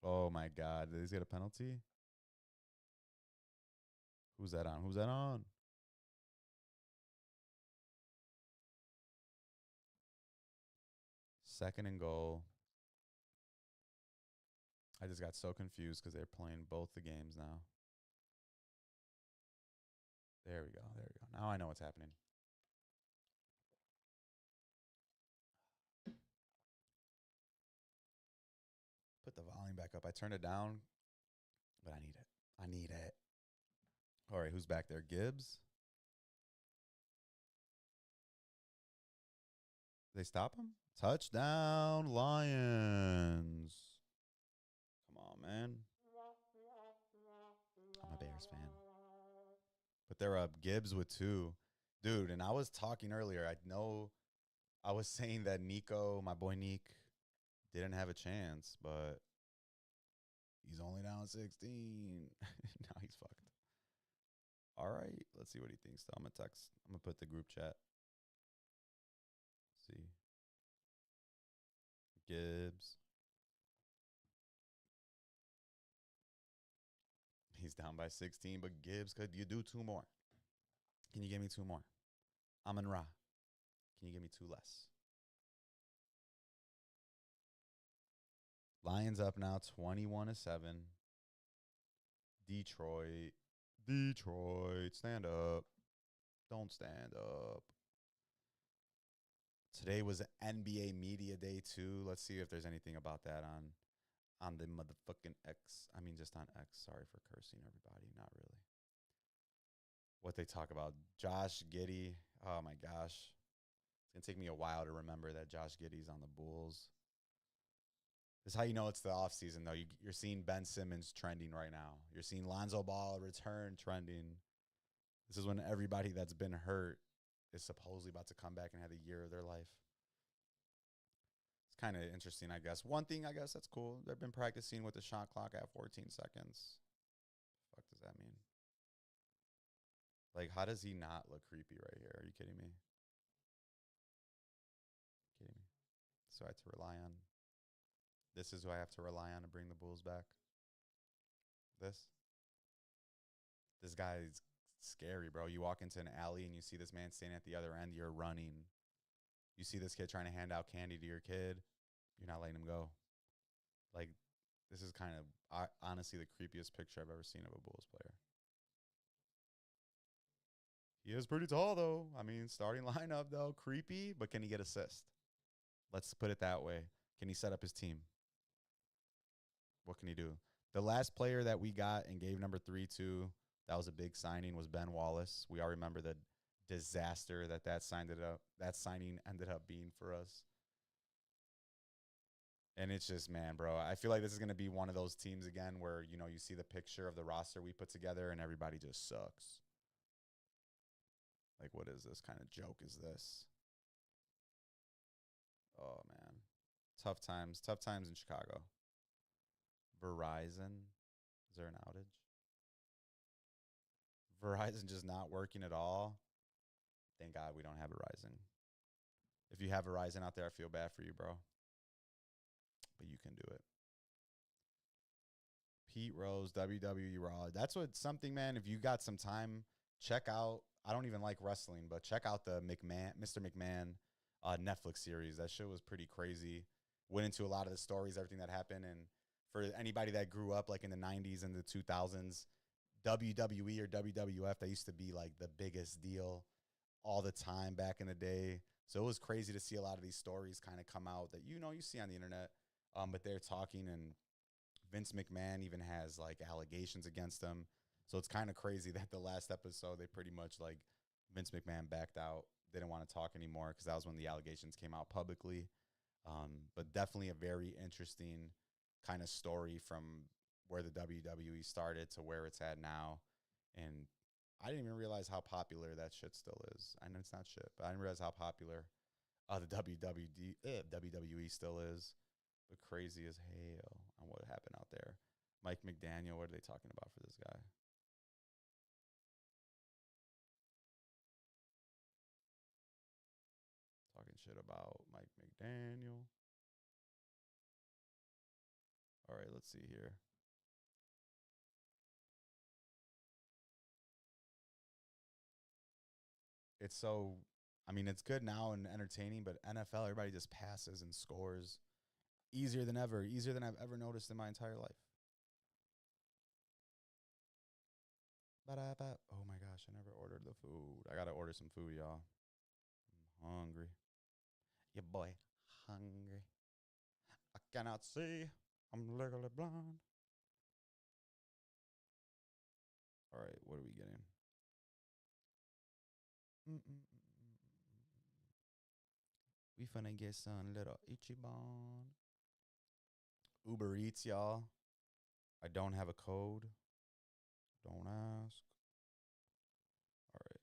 Oh my God. Did he get a penalty? Who's that on? Who's that on? Second and goal. I just got so confused because they're playing both the games now. There we go. There we go. Now I know what's happening. Put the volume back up. I turned it down, but I need it. I need it. All right, who's back there? Gibbs? They stop him? Touchdown, Lions. Come on, man. I'm a Bears fan. But they're up. Gibbs with 2. Dude, and I was talking earlier. I know I was saying that Nico, my boy Neek, didn't have a chance, but he's only down 16. Now he's fucked. All right, let's see what he thinks. I'm going to text. I'm going to put the group chat. Let's see. Gibbs. He's down by 16, but Gibbs, could you do 2 more? Can you give me 2 more? Amon Ra. Can you give me 2 less? Lions up now 21-7. Detroit. Stand up. Don't stand up. Today was NBA Media Day too. Let's see if there's anything about that on the motherfucking X. I mean, just on X. Sorry for cursing everybody. Not really. What they talk about. Josh Giddey. Oh, my gosh. It's going to take me a while to remember that Josh Giddey's on the Bulls. This is how you know it's the offseason, though. You're seeing Ben Simmons trending right now. You're seeing Lonzo Ball return trending. This is when everybody that's been hurt is supposedly about to come back and have the year of their life. It's kind of interesting, I guess. One thing, I guess, that's cool. They've been practicing with the shot clock at 14 seconds. What the fuck does that mean? Like, how does he not look creepy right here? Are you kidding me? Kidding me? So I have to rely on. This is who I have to rely on to bring the Bulls back. This guy is scary, bro. You walk into an alley and you see this man standing at the other end, you're running. You see this kid trying to hand out candy to your kid, you're not letting him go. Like, this is kind of, honestly, the creepiest picture I've ever seen of a Bulls player. He is pretty tall, though. I mean, starting lineup, though, creepy, but can he get assist? Let's put it that way. Can he set up his team? What can he do? The last player that we got and gave number 3 to, that was a big signing, was Ben Wallace. We all remember the disaster that signing ended up being for us. And it's just, man, bro, I feel like this is going to be one of those teams again where, you know, you see the picture of the roster we put together and everybody just sucks. Like, what is this kind of joke is this? Oh, man. Tough times. Tough times in Chicago. Verizon. Is there an outage? Verizon just not working at all. Thank God we don't have Verizon. If you have Verizon out there, I feel bad for you, bro. But you can do it. Pete Rose, WWE Raw. That's what something, man. If you got some time, check out. I don't even like wrestling, but check out the Mr. McMahon Netflix series. That shit was pretty crazy. Went into a lot of the stories, everything that happened. And for anybody that grew up like in the 90s and the 2000s, WWE or WWF, that used to be like the biggest deal all the time back in the day. So it was crazy to see a lot of these stories kind of come out that, you know, you see on the internet. But they're talking, and Vince McMahon even has like allegations against him. So it's kind of crazy that the last episode, they pretty much like Vince McMahon backed out. They didn't want to talk anymore because that was when the allegations came out publicly. But definitely a very interesting kind of story from where the WWE started to where it's at now. And I didn't even realize how popular that shit still is. I know it's not shit, but I didn't realize how popular the WWE still is. But crazy as hell on what happened out there. Mike McDaniel, what are they talking about for this guy? Talking shit about Mike McDaniel. All right, let's see here. It's so, I mean, it's good now and entertaining, but NFL, everybody just passes and scores easier than ever, easier than I've ever noticed in my entire life. Ba-da-ba. Oh my gosh, I never ordered the food. I got to order some food, y'all. I'm hungry. Your boy, hungry. I cannot see. I'm legally blind. All right, what are we getting? We finna get some little Ichiban. Uber Eats, y'all. I don't have a code. Don't ask. All right.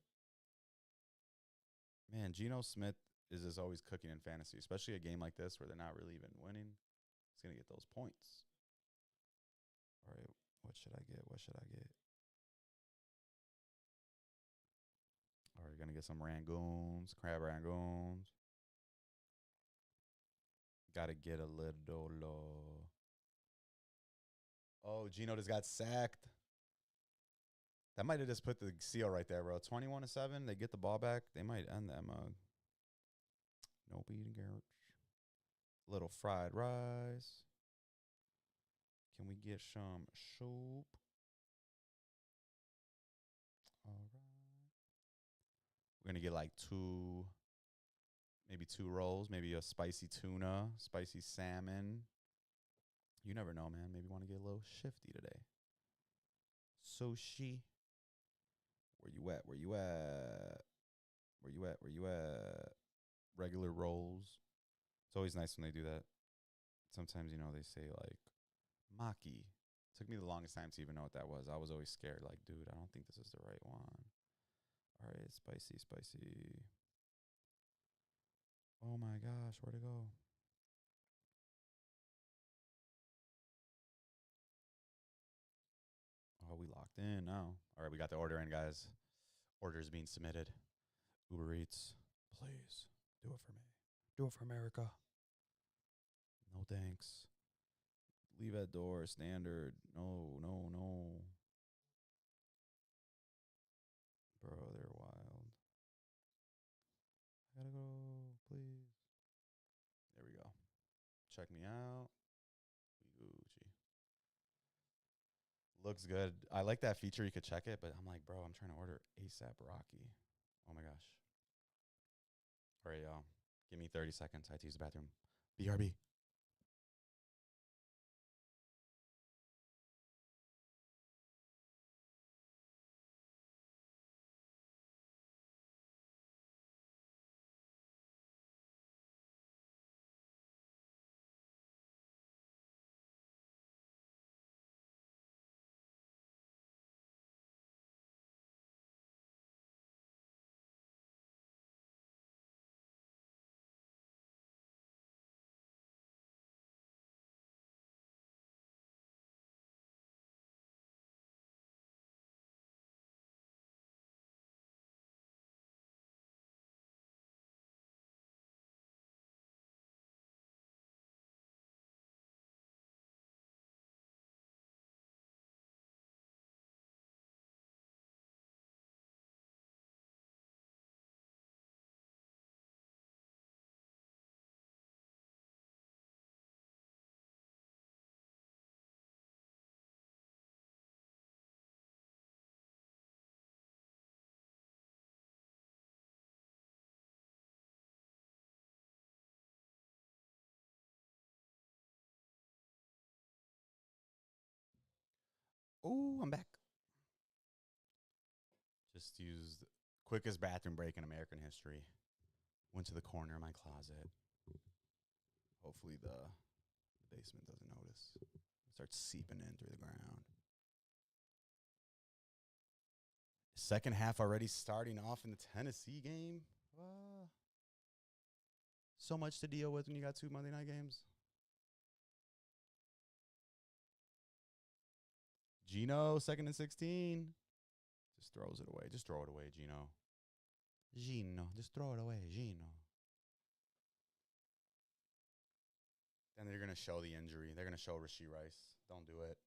Man, Geno Smith is just always cooking in fantasy, especially a game like this where they're not really even winning. He's going to get those points. All right. What should I get? What should I get? All right. Going to get some rangoons, crab rangoons. Got to get a little. Oh, Geno just got sacked. That might have just put the seal right there, bro. 21-7. They get the ball back. They might end that mug. No beating Garrett. Little fried rice. Can we get some soup? All right. We're going to get like maybe two rolls, maybe a spicy tuna, spicy salmon. You never know, man. Maybe want to get a little shifty today. Sushi. Where you at? Where you at? Where you at? Where you at? Regular rolls. It's always nice when they do that. Sometimes, you know, they say like maki. Took me the longest time to even know what that was. I was always scared. Like, dude, I don't think this is the right one. All right, spicy, spicy. Oh my gosh, where'd it go? Oh, we locked in now. All right, we got the order in, guys. Orders being submitted. Uber Eats, please do it for me. Do it for America. No thanks. Leave at door. Standard. No, no, no. Bro, they're wild. I gotta go, please. There we go. Check me out. Gucci. Looks good. I like that feature. You could check it, but I'm like, bro, I'm trying to order ASAP Rocky. Oh my gosh. All right, y'all. Give me 30 seconds. I have to use the bathroom. BRB. Oh, I'm back. Just used quickest bathroom break in American history. Went to the corner of my closet. Hopefully the basement doesn't notice. It starts seeping in through the ground. Second half already starting off in the Tennessee game. So much to deal with when you got 2 Monday night games. Gino, 2nd and 16. Just throws it away. Just throw it away, Gino. Gino, just throw it away, Gino. Then they're going to show the injury. They're going to show Rasheed Rice. Don't do it.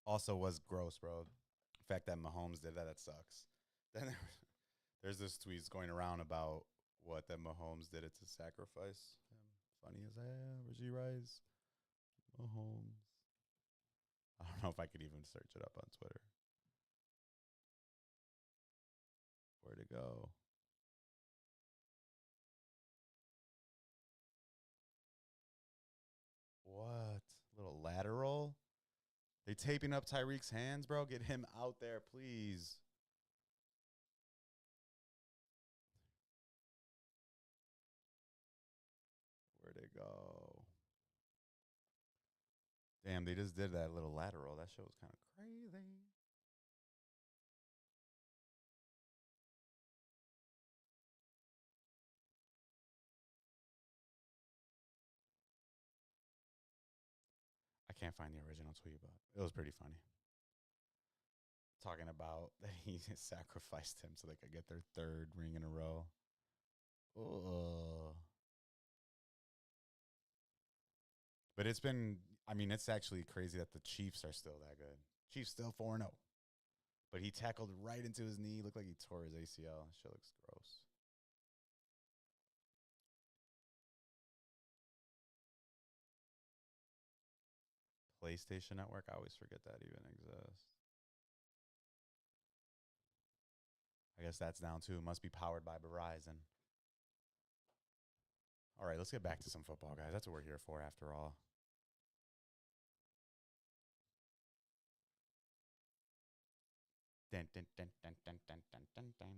Also was gross, bro. The fact that Mahomes did that sucks. Then there's this tweets going around about what that Mahomes did it to sacrifice him. Funny as hell. Rasheed Rice. Mahomes. I don't know if I could even search it up on Twitter. Where'd it go? What? Little lateral? They taping up Tyreek's hands, bro. Get him out there, please. Where'd it go? Damn, they just did that little lateral. That shit was kind of crazy. I can't find the original tweet, but it was pretty funny. Talking about that he sacrificed him so they could get their 3rd ring in a row. Ugh. But it's been, I mean, it's actually crazy that the Chiefs are still that good. Chiefs still 4-0. But he tackled right into his knee. Looked like he tore his ACL. Shit looks gross. PlayStation Network. I always forget that even exists. I guess that's down too. It must be powered by Verizon. All right, let's get back to some football, guys. That's what we're here for after all. Dun, dun, dun, dun, dun, dun, dun, dun, dun.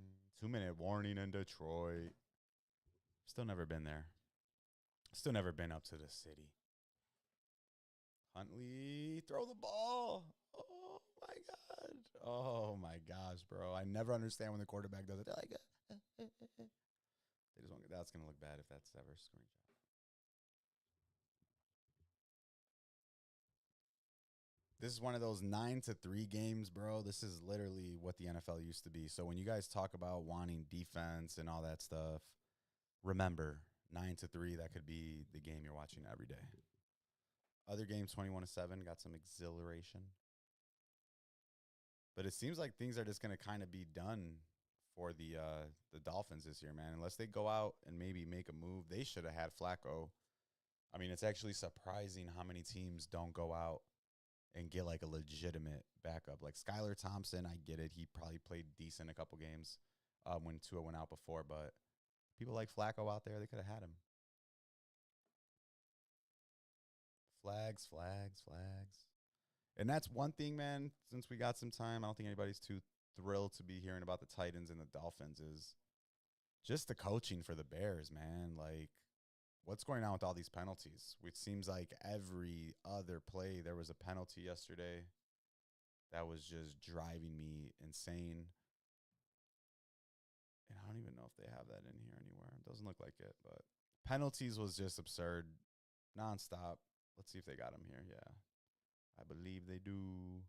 2-minute warning in Detroit. Still never been there. Still never been up to the city. Huntley, throw the ball. Oh, my God. Oh, my gosh, bro. I never understand when the quarterback does it. They're like, they just want that's going to look bad if that's ever a screenshot. This is one of those 9-3 games, bro. This is literally what the NFL used to be. So when you guys talk about wanting defense and all that stuff, remember 9-3. That could be the game you're watching every day. Other games 21-7 got some exhilaration, but it seems like things are just going to kind of be done for the Dolphins this year, man. Unless they go out and maybe make a move, they should have had Flacco. I mean, it's actually surprising how many teams don't go out and get like a legitimate backup. Like Skylar Thompson, I get it. He probably played decent a couple games when Tua went out before, but people like Flacco out there, they could have had him. Flags, flags, flags. And that's one thing, man, since we got some time, I don't think anybody's too thrilled to be hearing about the Titans and the Dolphins is just the coaching for the Bears, man. Like, what's going on with all these penalties? Which seems like every other play there was a penalty yesterday that was just driving me insane. And I don't even know if they have that in here anywhere. It doesn't look like it, but penalties was just absurd, nonstop. Let's see if they got them here. Yeah, I believe they do.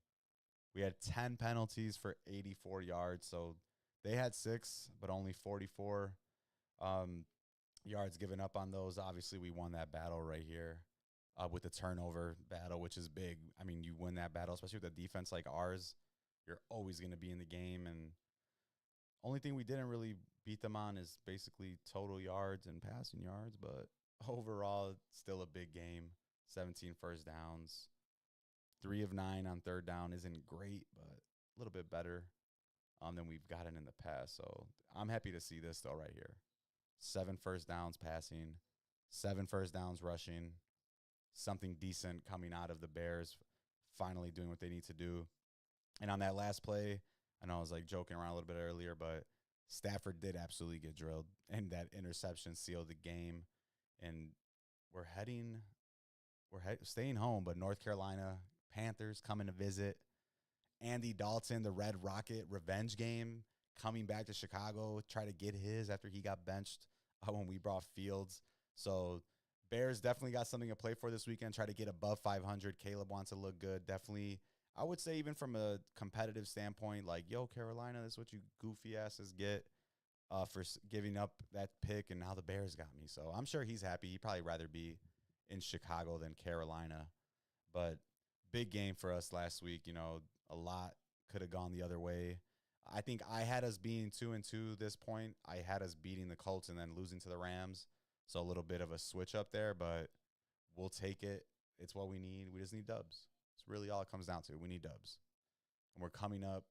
We had 10 penalties for 84 yards. So they had 6, but only 44 yards given up on those. Obviously, we won that battle right here with the turnover battle, which is big. I mean, you win that battle, especially with a defense like ours. You're always going to be in the game. And only thing we didn't really beat them on is basically total yards and passing yards. But overall, still a big game. 17 first downs. 3 of 9 on third down isn't great, but a little bit better than we've gotten in the past. So I'm happy to see this, though, right here. 7 first downs passing, 7 first downs rushing. something decent coming out of the Bears finally doing what they need to do. And on that last play, I know I was like joking around a little bit earlier, but Stafford did absolutely get drilled, and that interception sealed the game. And we're staying home, but North Carolina Panthers coming to visit. Andy Dalton, the Red Rocket revenge game, coming back to Chicago, try to get his after he got benched when we brought Fields. So Bears definitely got something to play for this weekend. Try to get above 500. Caleb wants to look good. Definitely, I would say even from a competitive standpoint, like, yo, Carolina, this is what you goofy asses get for giving up that pick, and now the Bears got me. So I'm sure he's happy. He'd probably rather be in Chicago than Carolina. But big game for us last week. You know, a lot could have gone the other way. I think I had us being 2-2 this point. I had us beating the Colts and then losing to the Rams. So a little bit of a switch up there, but we'll take it. It's what we need. We just need dubs. It's really all it comes down to. We need dubs. And we're coming up.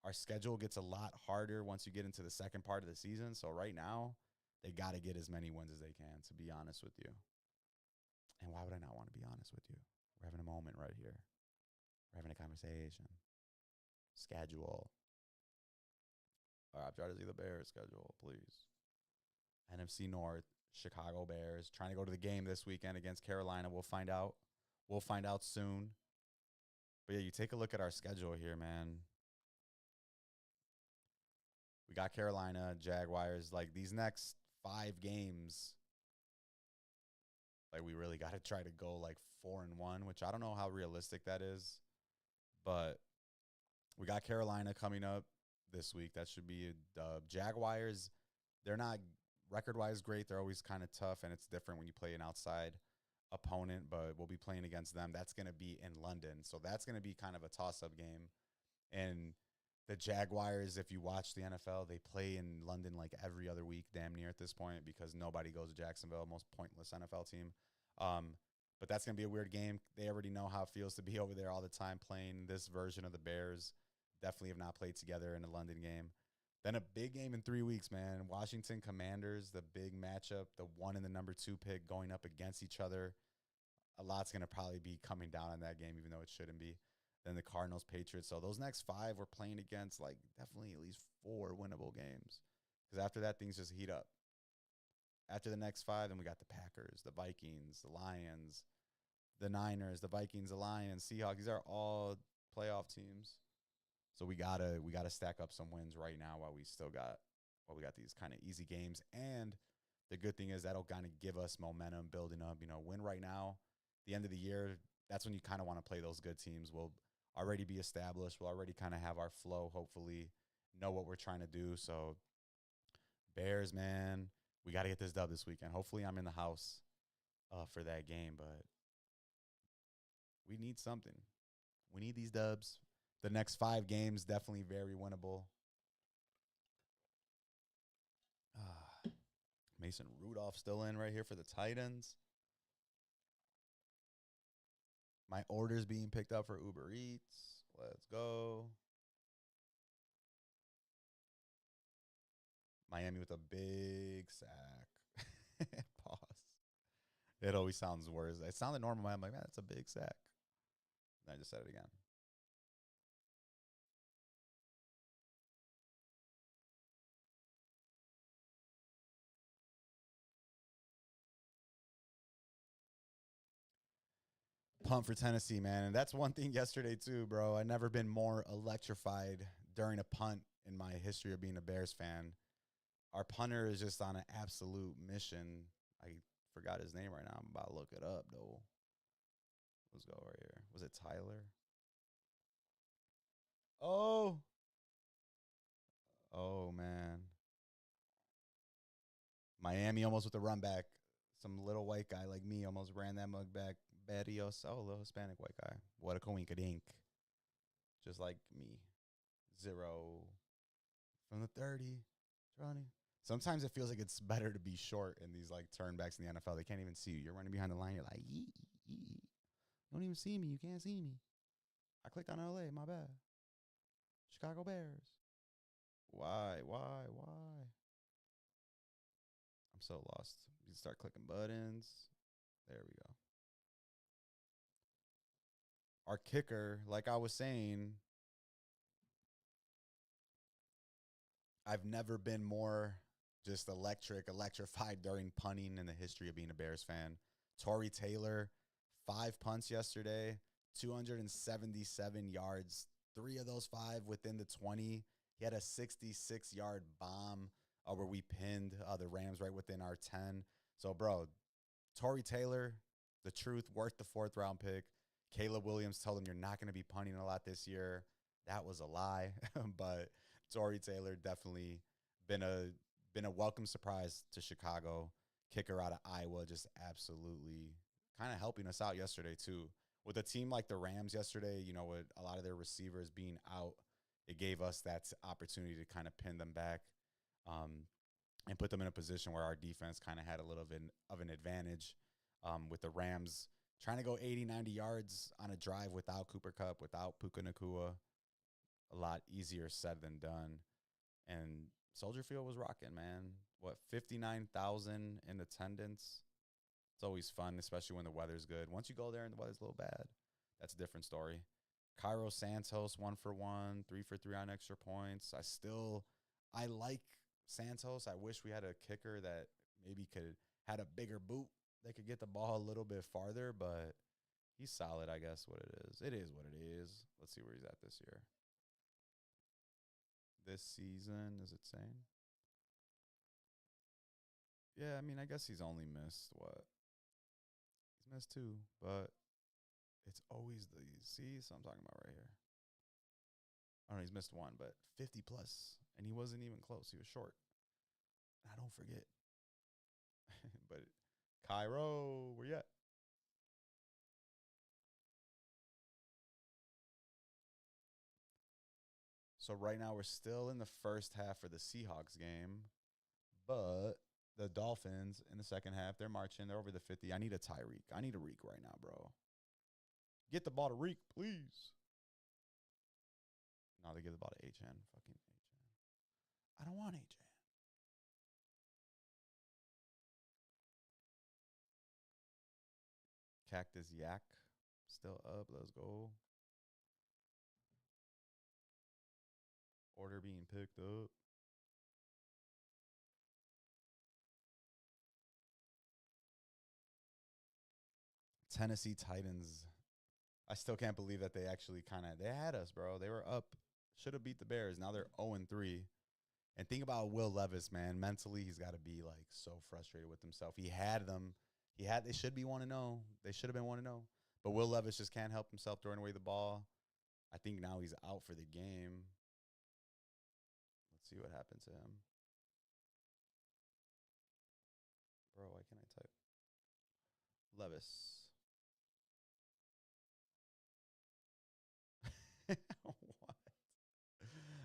Our schedule gets a lot harder once you get into the second part of the season. So right now, they got to get as many wins as they can, to be honest with you. And why would I not want to be honest with you? We're having a moment right here. We're having a conversation. Schedule. All right, I'm trying to see the Bears schedule, please. NFC North, Chicago Bears, trying to go to the game this weekend against Carolina. We'll find out. We'll find out soon. But yeah, you take a look at our schedule here, man. We got Carolina, Jaguars. Like, these next 5 games, like, we really got to try to go like 4-1, which I don't know how realistic that is. But we got Carolina coming up this week. That should be a dub. Jaguars, they're not record-wise great. They're always kind of tough, and it's different when you play an outside opponent, but we'll be playing against them. That's going to be in London. So that's going to be kind of a toss-up game. And the Jaguars, if you watch the NFL, they play in London like every other week, damn near at this point, because nobody goes to Jacksonville, most pointless NFL team. But that's going to be a weird game. They already know how it feels to be over there all the time playing this version of the Bears. Definitely have not played together in a London game. Then a big game in 3 weeks, man. Washington Commanders, the big matchup, the 1 and the number 2 pick going up against each other. A lot's going to probably be coming down on that game, even though it shouldn't be. Then the Cardinals, Patriots. So those next 5 we're playing against, like, definitely at least 4 winnable games. Because after that, things just heat up. After the next 5, then we got the Packers, the Vikings, the Lions, the Niners, the Vikings, the Lions, Seahawks. These are all playoff teams. So we gotta stack up some wins right now while we got these kind of easy games. And the good thing is that'll kind of give us momentum building up. You know, win right now, the end of the year, that's when you kind of want to play those good teams. We'll already be established. We'll already kind of have our flow, hopefully, know what we're trying to do. So Bears, man, we got to get this dub this weekend. Hopefully I'm in the house for that game, but we need something. We need these dubs. The next 5 games, definitely very winnable. Mason Rudolph still in right here for the Titans. My order's being picked up for Uber Eats. Let's go. Miami with a big sack. Pause. It always sounds worse. It sounded normal. I'm like, man, that's a big sack. And I just said it again. Pumped for Tennessee, man. And that's one thing yesterday, too, bro. I've never been more electrified during a punt in my history of being a Bears fan. Our punter is just on an absolute mission. I forgot his name right now. I'm about to look it up, though. Let's go right here. Was it Tyler? Oh. Oh, man. Miami almost with the run back. Some little white guy like me almost ran that mug back. Barrios. Oh, a little Hispanic white guy. What a coinkadink. Just like me. 0 from the 30. Johnny. Sometimes it feels like it's better to be short in these like turnbacks in the NFL. They can't even see you. You're running behind the line. You're like, yee, yee. You don't even see me. You can't see me. I clicked on LA. My bad. Chicago Bears. Why? I'm so lost. You start clicking buttons. There we go. our kicker, like I was saying, I've never been more just electrified during punting in the history of being a Bears fan. Torrey Taylor, 5 punts yesterday, 277 yards, 3 of those 5 within the 20. He had a 66-yard bomb where we pinned the Rams right within our 10. So, bro, Torrey Taylor, the truth, worth the 4th-round pick. Caleb Williams told him you're not going to be punting a lot this year. That was a lie, but Torrey Taylor definitely been a welcome surprise to Chicago. Kicker out of Iowa, just absolutely kind of helping us out yesterday too. With a team like the Rams yesterday, with a lot of their receivers being out, it gave us that opportunity to kind of pin them back and put them in a position where our defense kind of had a little bit of an advantage. With the Rams trying to go 80, 90 yards on a drive without Cooper Kupp, without Puka Nacua, a lot easier said than done. And Soldier Field was rocking, man. 59,000 in attendance. It's always fun, especially when the weather's good. Once you go there and the weather's a little bad, that's a different story. Cairo Santos, 1-for-1, 3-for-3 on extra points. I like Santos. I wish we had a kicker that maybe had a bigger boot that could get the ball a little bit farther, but he's solid, I guess, what it is. It is what it is. Let's see where he's at this year. This season, is it saying? Yeah, I mean, I guess he's only missed what? He's missed 2, but it's always see, so I'm talking about right here. I don't know, he's missed 1, but 50 plus, and he wasn't even close. He was short. I don't forget. But Cairo, where you at? So right now we're still in the first half for the Seahawks game, but the Dolphins in the second half, they're marching. They're over the 50. I need a Tyreek. I need a Reek right now, bro. Get the ball to Reek, please. No, they give the ball to H.N. Fucking H.N. I don't want H.N. Cactus Yak still up. Let's go. Order being picked up. Tennessee Titans. I still can't believe that they actually they had us, bro. They were up. Should have beat the Bears. Now they're 0-3. And think about Will Levis, man. Mentally, he's got to be like so frustrated with himself. He had them. They should be 1-0. They should have been 1-0. But Will Levis just can't help himself throwing away the ball. I think now he's out for the game. Let's see what happened to him. Bro, why can't I type? Levis. What?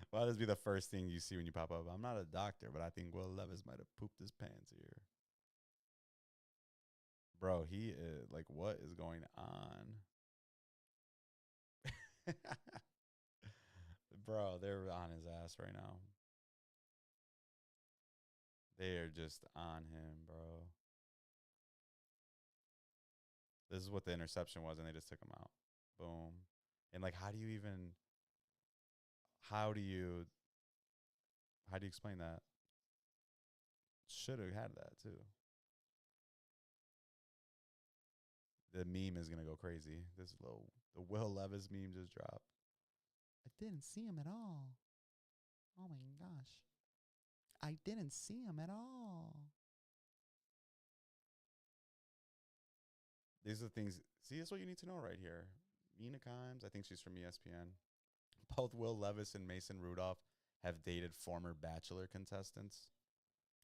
Why does be the first thing you see when you pop up? I'm not a doctor, but I think Will Levis might have pooped his pants here. Bro, he is like, what is going on? Bro, they're on his ass right now. They are just on him, bro. This is what the interception was, and they just took him out. Boom. And like, how do you explain that? Should have had that too. The meme is gonna go crazy. The Will Levis meme just dropped. I didn't see him at all. Oh my gosh. I didn't see him at all. These are the things. See, that's what you need to know right here. Mina Kimes, I think she's from ESPN. Both Will Levis and Mason Rudolph have dated former Bachelor contestants.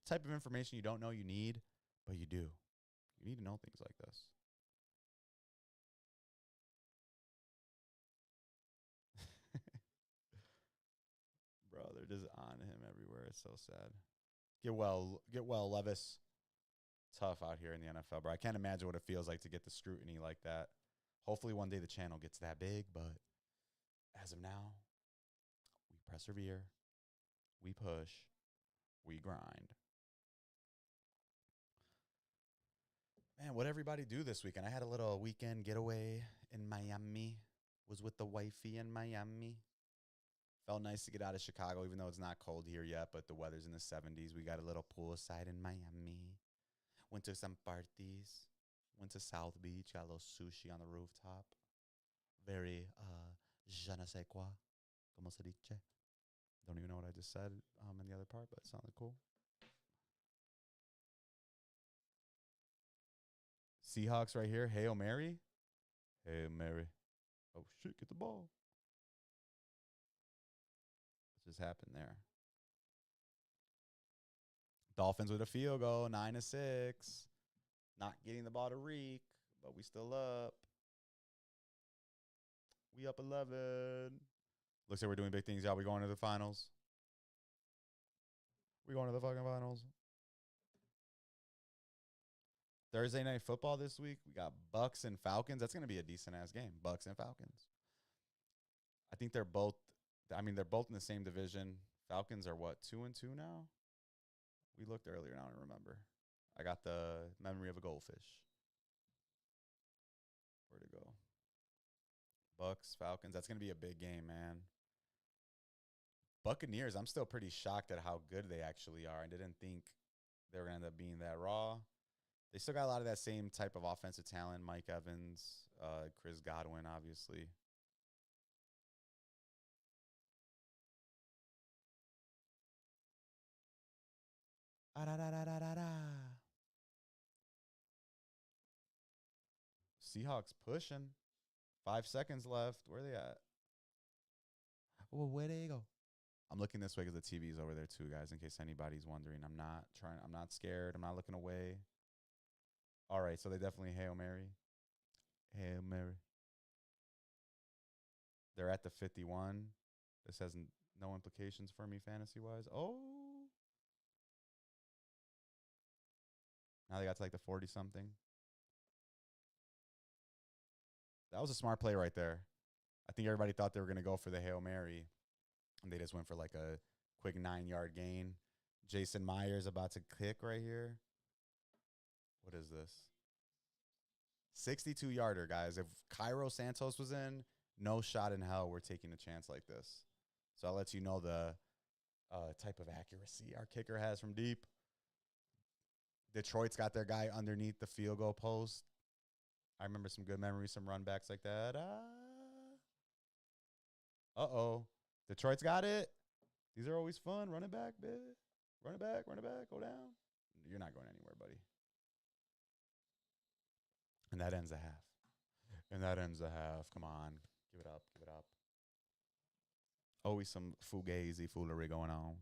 Type of information you don't know you need, but you do. You need to know things like this. Bro, they're just on him everywhere. It's so sad. Get well, Levis. Tough out here in the NFL, bro. I can't imagine what it feels like to get the scrutiny like that. Hopefully one day the channel gets that big, but as of now, we persevere, we push, we grind. Man, what everybody do this weekend? I had a little weekend getaway in Miami. Was with the wifey in Miami. Felt nice to get out of Chicago, even though it's not cold here yet, but the weather's in the 70s. We got a little poolside in Miami. Went to some parties. Went to South Beach. Got a little sushi on the rooftop. Very, je ne sais quoi. Como se dice? Don't even know what I just said in the other part, but it sounded cool. Seahawks right here. Hail Mary. Hail Mary. Oh, shit, get the ball. What just happened there? Dolphins with a field goal, 9-6. Not getting the ball to Reek, but we still up. We up 11. Looks like we're doing big things, y'all. We going to the finals. We going to the fucking finals. Thursday night football this week. We got Bucks and Falcons. That's going to be a decent-ass game. Bucks and Falcons. I think they're both in the same division. Falcons are what, 2-2 now? We looked earlier. I don't remember. I got the memory of a goldfish. Where'd it go? Bucks, Falcons. That's going to be a big game, man. Buccaneers, I'm still pretty shocked at how good they actually are. I didn't think they were going to end up being that raw. They still got a lot of that same type of offensive talent. Mike Evans, Chris Godwin, obviously. Seahawks pushing. 5 seconds left. Where are they at? Oh, where they go? I'm looking this way because the TV's over there too, guys, in case anybody's wondering. I'm not scared. I'm not looking away. All right, so they definitely Hail Mary. Hail Mary. They're at the 51. This has no implications for me fantasy-wise. Oh. Now they got to like the 40-something. That was a smart play right there. I think everybody thought they were going to go for the Hail Mary, and they just went for like a quick 9-yard gain. Jason Myers about to kick right here. What is this? 62-yarder, guys. If Cairo Santos was in, no shot in hell we're taking a chance like this. So I'll let you know the type of accuracy our kicker has from deep. Detroit's got their guy underneath the field goal post. I remember some good memories, some run backs like that. Uh-oh. Detroit's got it. These are always fun. Run it back, bitch. Run it back, go down. You're not going anywhere, buddy. And that ends the half. Come on. Give it up. Always some fugazi foolery going on.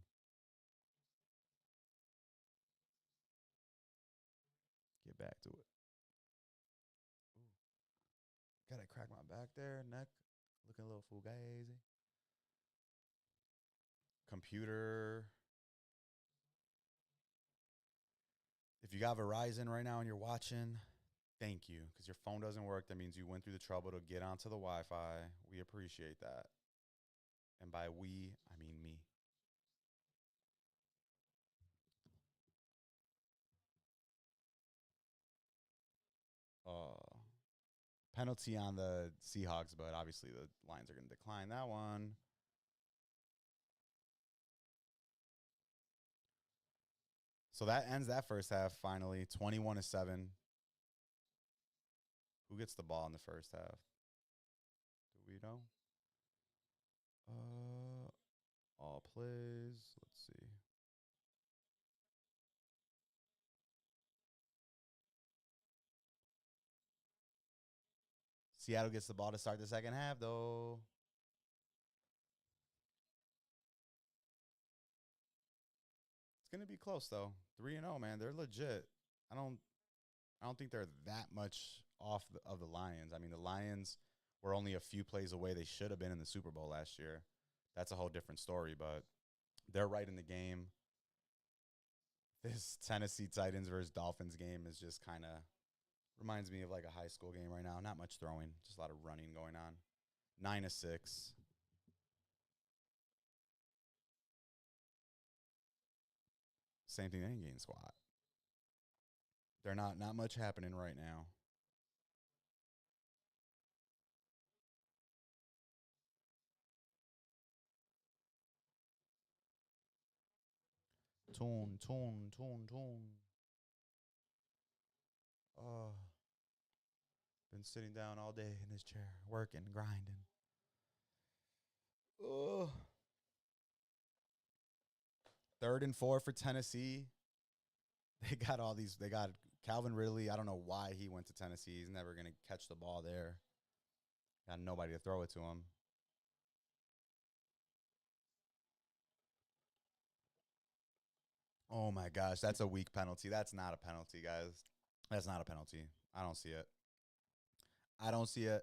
Get back to it. Ooh. Gotta crack my back there, neck. Looking a little fugazi. Computer. If you got Verizon right now and you're watching, thank you. Because your phone doesn't work, that means you went through the trouble to get onto the Wi-Fi. We appreciate that. And by we, I mean me. Penalty on the Seahawks, but obviously the Lions are going to decline that one. So that ends that first half, finally. 21-7. Who gets the ball in the first half? Do we know? All plays. Let's see. Seattle gets the ball to start the second half, though. It's going to be close, though. 3-0, man. They're legit. I don't think they're that much off of the Lions. I mean, the Lions were only a few plays away. They should have been in the Super Bowl last year. That's a whole different story, but they're right in the game. This Tennessee Titans versus Dolphins game is just kind of reminds me of like a high school game right now. Not much throwing, just a lot of running going on. 9-6. Same thing, they ain't getting squat. They're not much happening right now. Tune. Oh, been sitting down all day in this chair, working, grinding. Oh. 3rd and 4 for Tennessee. They got all these. They got Calvin Ridley. I don't know why he went to Tennessee. He's never going to catch the ball there. Got nobody to throw it to him. Oh, my gosh. That's a weak penalty. That's not a penalty, guys. That's not a penalty. I don't see it. I don't see it.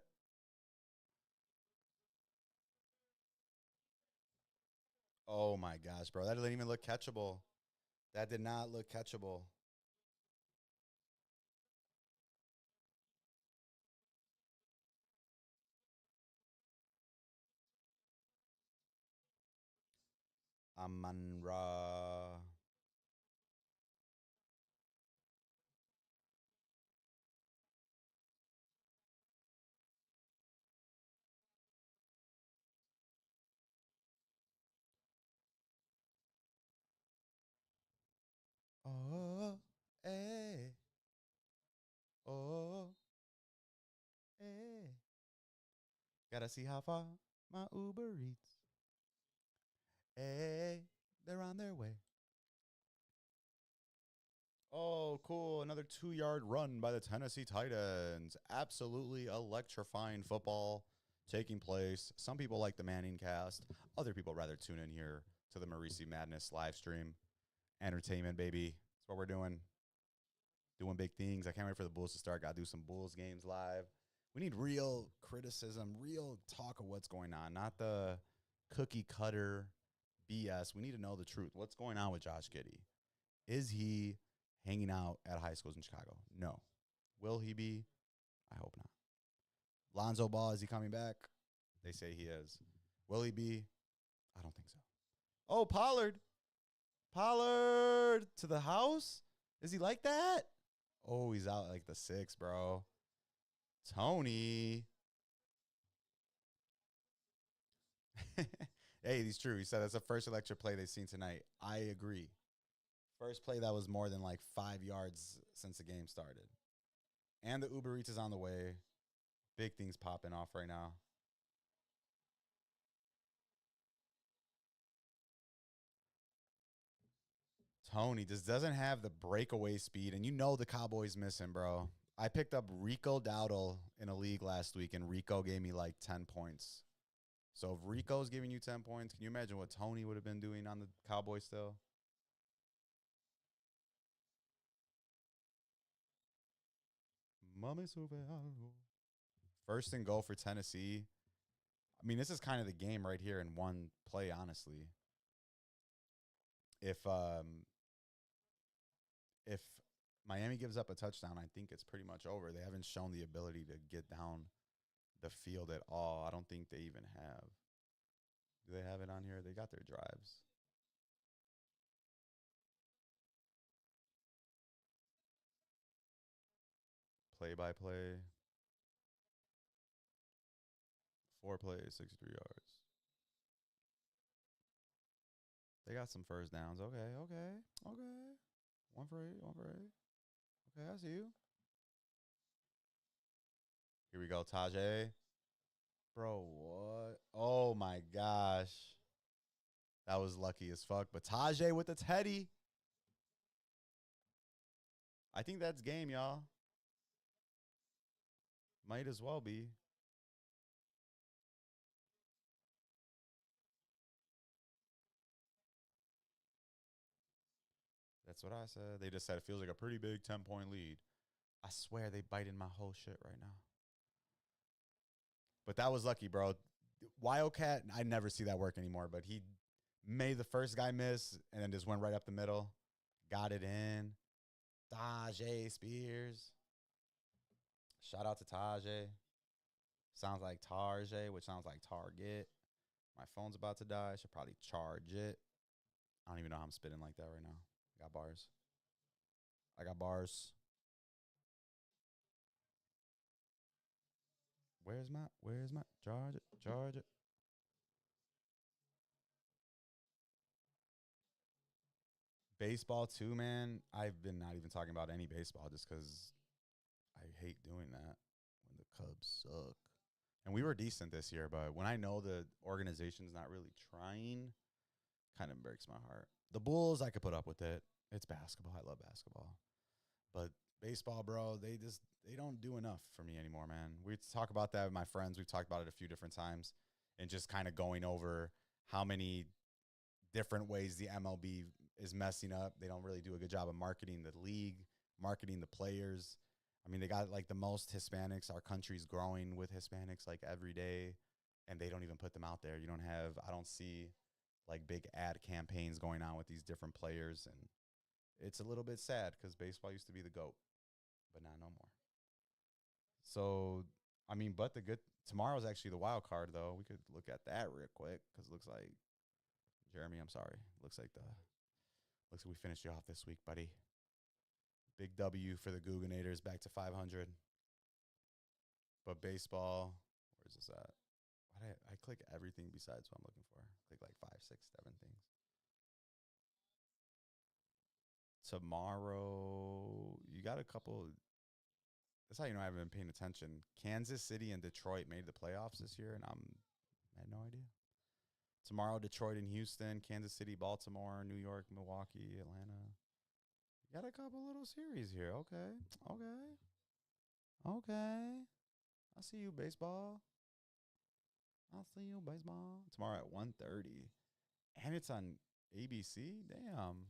Oh, my gosh, bro. That didn't even look catchable. That did not look catchable. Amon-Ra. Oh, hey. Oh, hey. Gotta see how far my Uber Eats. Hey, they're on their way. Oh, cool. Another 2-yard run by the Tennessee Titans. Absolutely electrifying football taking place. Some people like the Manning cast. Other people rather tune in here to the Morici Madness live stream. Entertainment, baby. That's what we're doing. Doing big things. I can't wait for the Bulls to start. Got to do some Bulls games live. We need real criticism, real talk of what's going on, not the cookie cutter BS. We need to know the truth. What's going on with Josh Giddey? Is he hanging out at high schools in Chicago? No. Will he be? I hope not. Lonzo Ball, is he coming back? They say he is. Will he be? I don't think so. Oh, Pollard. Pollard to the house? Is he like that? Oh, he's out like the 6, bro. Tony. Hey, he's true. He said that's the first electric play they've seen tonight. I agree. First play that was more than like 5 yards since the game started. And the Uber Eats is on the way. Big things popping off right now. Tony just doesn't have the breakaway speed, and you know the Cowboys miss him, bro. I picked up Rico Dowdle in a league last week, and Rico gave me like 10 points. So if Rico's giving you 10 points, can you imagine what Tony would have been doing on the Cowboys still? First and goal for Tennessee. I mean, this is kind of the game right here in one play, honestly. If Miami gives up a touchdown, I think it's pretty much over. They haven't shown the ability to get down the field at all. I don't think they even have. Do they have it on here? They got their drives. Play by play. 4 plays, 63 yards. They got some first downs. Okay. 1 for 8, 1 for 8. Okay, I see you. Here we go, Tajay. Bro, what? Oh my gosh. That was lucky as fuck. But Tajay with the Teddy. I think that's game, y'all. Might as well be. That's what I said. They just said it feels like a pretty big 10-point lead. I swear they biting my whole shit right now. But that was lucky, bro. Wildcat, I never see that work anymore, but he made the first guy miss and then just went right up the middle. Got it in. Tajay Spears. Shout out to Tajay. Sounds like Tarjay, which sounds like Target. My phone's about to die. I should probably charge it. I don't even know how I'm spitting like that right now. I got bars. I got bars. Where's my charge it? Charge it. Baseball too, man. I've been not even talking about any baseball just because I hate doing that when the Cubs suck. And we were decent this year, but when I know the organization's not really trying, kind of breaks my heart. The Bulls, I could put up with it. It's basketball. I love basketball. But baseball, bro, they don't do enough for me anymore, man. We talk about that with my friends. We've talked about it a few different times and just kind of going over how many different ways the MLB is messing up. They don't really do a good job of marketing the league, marketing the players. I mean, they got like the most Hispanics. Our country's growing with Hispanics like every day, and they don't even put them out there. I don't see like big ad campaigns going on with these different players, and it's a little bit sad because baseball used to be the GOAT, but not no more. So, I mean, but the good tomorrow's actually the wild card, though. We could look at that real quick because it looks like Jeremy. I'm sorry. Looks like we finished you off this week, buddy. Big W for the Guggenators, back to 500. But baseball, where's this at? Why did I click everything besides what I'm looking for? Click like 5, 6, 7 things. Tomorrow, you got a couple. That's how you know I haven't been paying attention. Kansas City and Detroit made the playoffs this year, and I had no idea. Tomorrow, Detroit and Houston, Kansas City, Baltimore, New York, Milwaukee, Atlanta. You got a couple little series here. Okay. I see you, baseball. I'll see you, baseball. Tomorrow at 1:30. And it's on ABC? Damn.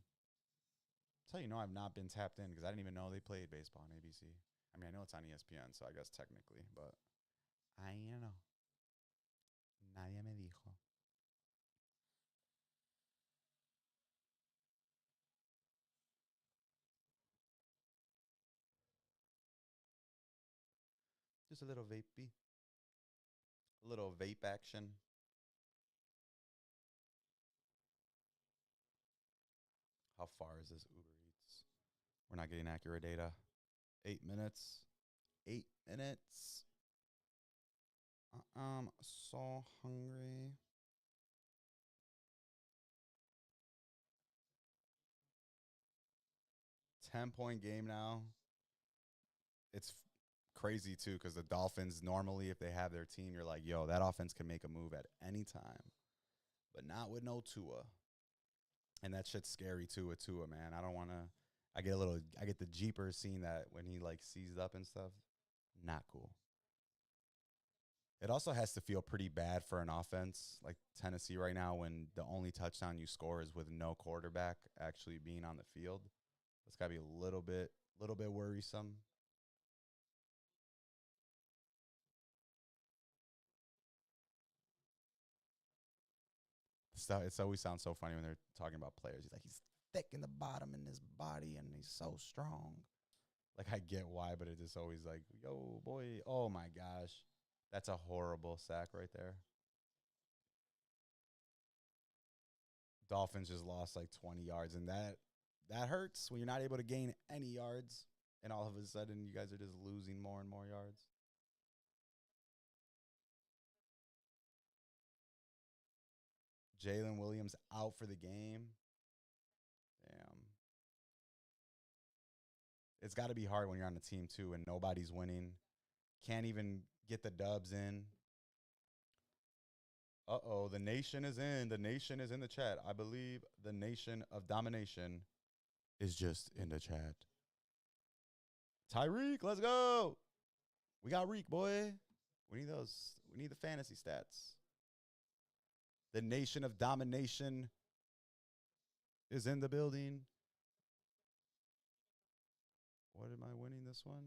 That's how you know I've not been tapped in because I didn't even know they played baseball on ABC. I mean, I know it's on ESPN, so I guess technically, but I know. Nadie me dijo. Just a little vapey. A little vape action. How far is this Uber Eats? We're not getting accurate data. 8 minutes. 8 minutes. I'm so hungry. 10-point game now. It's crazy too because the Dolphins normally, if they have their team, you're like, yo, that offense can make a move at any time, but not with no Tua. And that shit's scary too with Tua, man. I don't want to. I get the jeepers seeing that when he like seized up and stuff. Not cool. It also has to feel pretty bad for an offense like Tennessee right now when the only touchdown you score is with no quarterback actually being on the field. It's got to be little bit worrisome. So it's always sounds so funny when they're talking about players. He's thick in the bottom in his body and he's so strong. Like I get why, but it just always like, yo, boy, oh my gosh. That's a horrible sack right there. Dolphins just lost like 20 yards, and that hurts when you're not able to gain any yards, and all of a sudden you guys are just losing more and more yards. Jalen Williams out for the game. Damn. It's got to be hard when you're on a team too and nobody's winning. Can't even get the dubs in. Uh-oh, the nation is in. The nation is in the chat. I believe the nation of domination is just in the chat. Tyreek, let's go. We got Reek, boy. We need those. We need the fantasy stats. The nation of domination is in the building. What am I winning this one?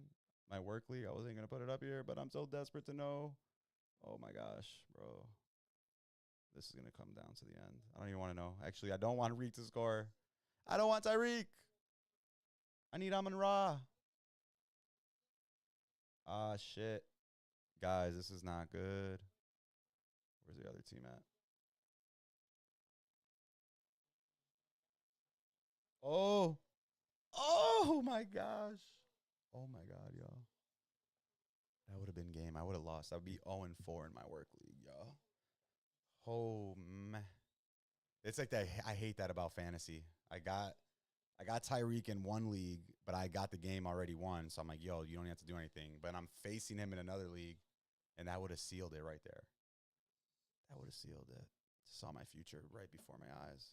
My work league. I wasn't going to put it up here, but I'm so desperate to know. Oh, my gosh, bro. This is going to come down to the end. I don't even want to know. Actually, I don't want Reek to score. I don't want Tyreek. I need Amon Ra. Ah, shit. Guys, this is not good. Where's the other team at? Oh. Oh, my gosh. Oh, my God, yo. That would have been game. I would have lost. I would be 0-4 in my work league, yo. Oh, man. It's like that. I hate that about fantasy. I got I got Tyreek in one league, but I got the game already won. So I'm like, yo, you don't have to do anything. But I'm facing him in another league, and that would have sealed it right there. That would have sealed it. Saw my future right before my eyes.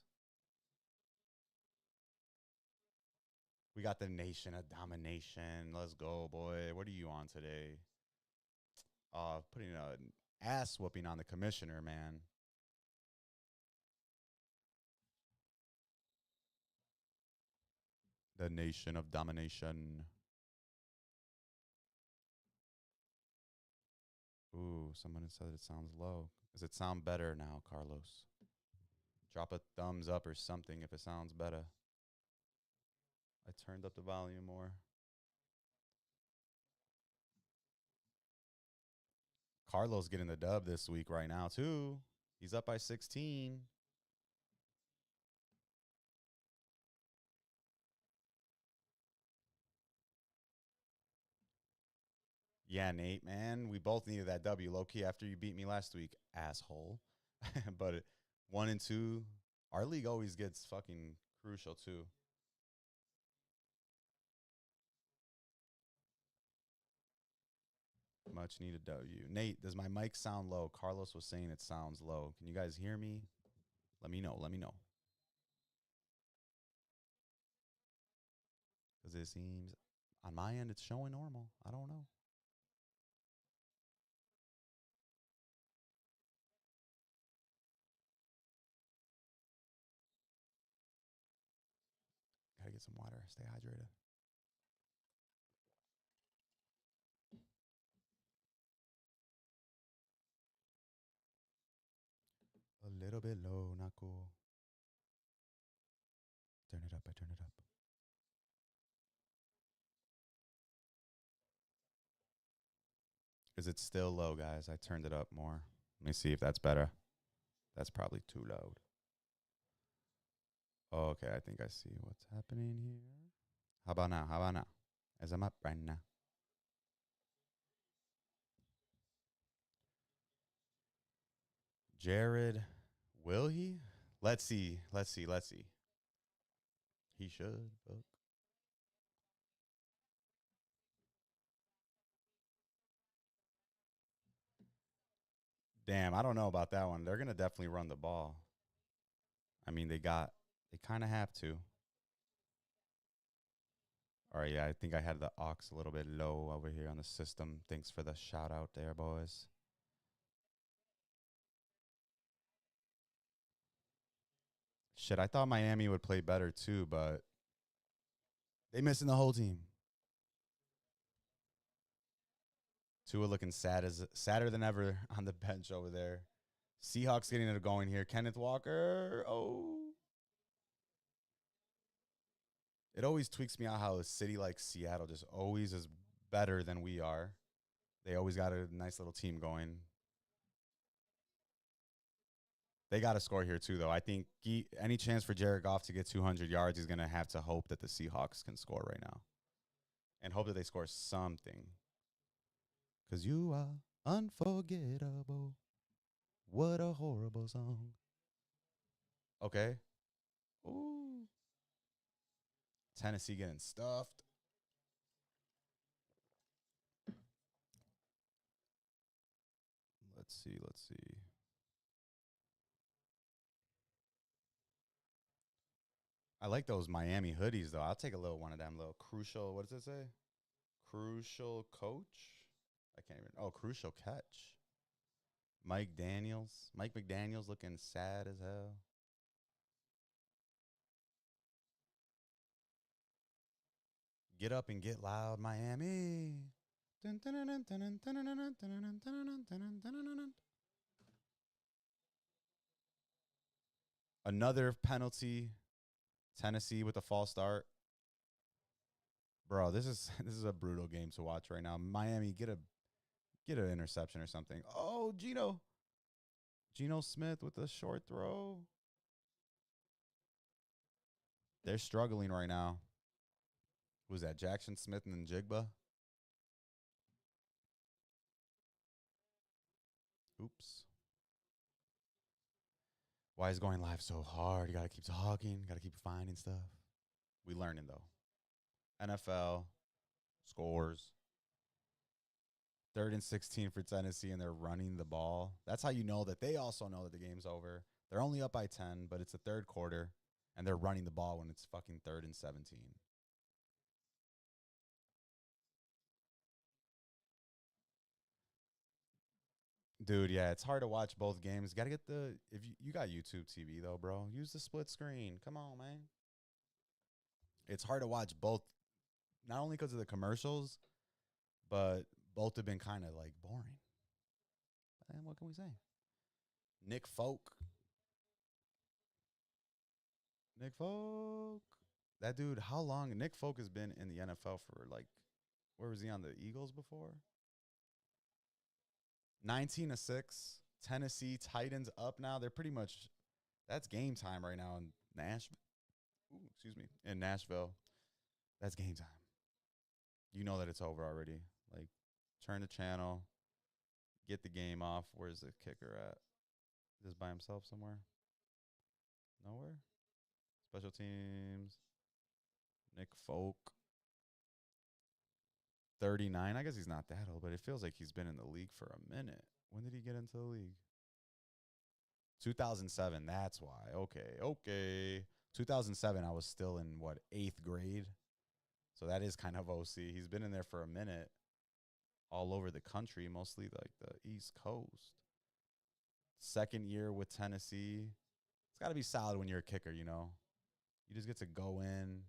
We got the nation of domination. Let's go, boy. What are you on today? Putting an ass whooping on the commissioner, man. The nation of domination. Ooh, someone said it sounds low. Does it sound better now, Carlos? Drop a thumbs up or something if it sounds better. I turned up the volume more. Carlos getting the dub this week right now, too. He's up by 16. Yeah, Nate, man. We both needed that W, low-key, after you beat me last week, asshole. But 1 and 2, our league always gets fucking crucial, too. Much needed W. Nate, does my mic sound low? Carlos was saying it sounds low. Can you guys hear me? Let me know. Let me know. Because it seems on my end it's showing normal. I don't know. Gotta get some water. Stay hydrated. A little bit low, not cool. Turn it up. I turn it up. Is it still low, guys? I turned it up more. Let me see if that's better. That's probably too loud. Oh, okay, I think I see what's happening here. How about now? How about now? As I'm up right now. Jared, will he? Let's see. Let's see. Let's see. He should. Fuck. Damn, I don't know about that one. They're gonna definitely run the ball. I mean, they kind of have to. All right, yeah, I think I had the aux a little bit low over here on the system. Thanks for the shout out there, boys. Shit, I thought Miami would play better too, but they missing the whole team. Tua looking sadder than ever on the bench over there. Seahawks getting it going here. Kenneth Walker. Oh. It always tweaks me out how a city like Seattle just always is better than we are. They always got a nice little team going. They got to score here too, though. I think any chance for Jared Goff to get 200 yards, he's going to have to hope that the Seahawks can score right now and hope that they score something. Because you are unforgettable. What a horrible song. Okay. Ooh. Tennessee getting stuffed. Let's see. Let's see. I like those Miami hoodies, though. I'll take a little one of them. Little crucial. What does it say? Crucial coach? I can't even. Oh, crucial catch. Mike Daniels. Mike McDaniels looking sad as hell. Get up and get loud, Miami. Another penalty. Tennessee with a false start. Bro, this is this is a brutal game to watch right now. Miami, get an interception or something. Oh, Geno Smith with a short throw. They're struggling right now. Who's that? Jackson Smith and Jigba? Oops. Why is going live so hard? You gotta keep talking. Gotta keep finding stuff. We learning though. NFL scores 3rd and 16 for Tennessee, and they're running the ball. That's how you know that they also know that the game's over. They're only up by 10, but it's the third quarter, and they're running the ball when it's fucking 3rd and 17. Dude, yeah, it's hard to watch both games. Got to get the if you got YouTube TV though, bro. Use the split screen. Come on, man. It's hard to watch both, not only because of the commercials, but both have been kind of like boring. And what can we say? Nick Folk. Nick Folk. That dude, how long? Nick Folk has been in the NFL for like, where was he on the Eagles before? 19-6. Tennessee Titans up now. They're pretty much, that's game time right now in Nashville. Ooh, excuse me. In Nashville. That's game time. You know that it's over already. Like, turn the channel, get the game off. Where's the kicker at? Just by himself somewhere? Nowhere? Special teams. Nick Folk. 39. I guess he's not that old, but it feels like he's been in the league for a minute. When did he get into the league? 2007. That's why. Okay. 2007, I was still in, what, 8th grade? So that is kind of OC. He's been in there for a minute, all over the country, mostly like the East Coast. Second year with Tennessee. It's got to be solid when you're a kicker, you know? You just get to go in,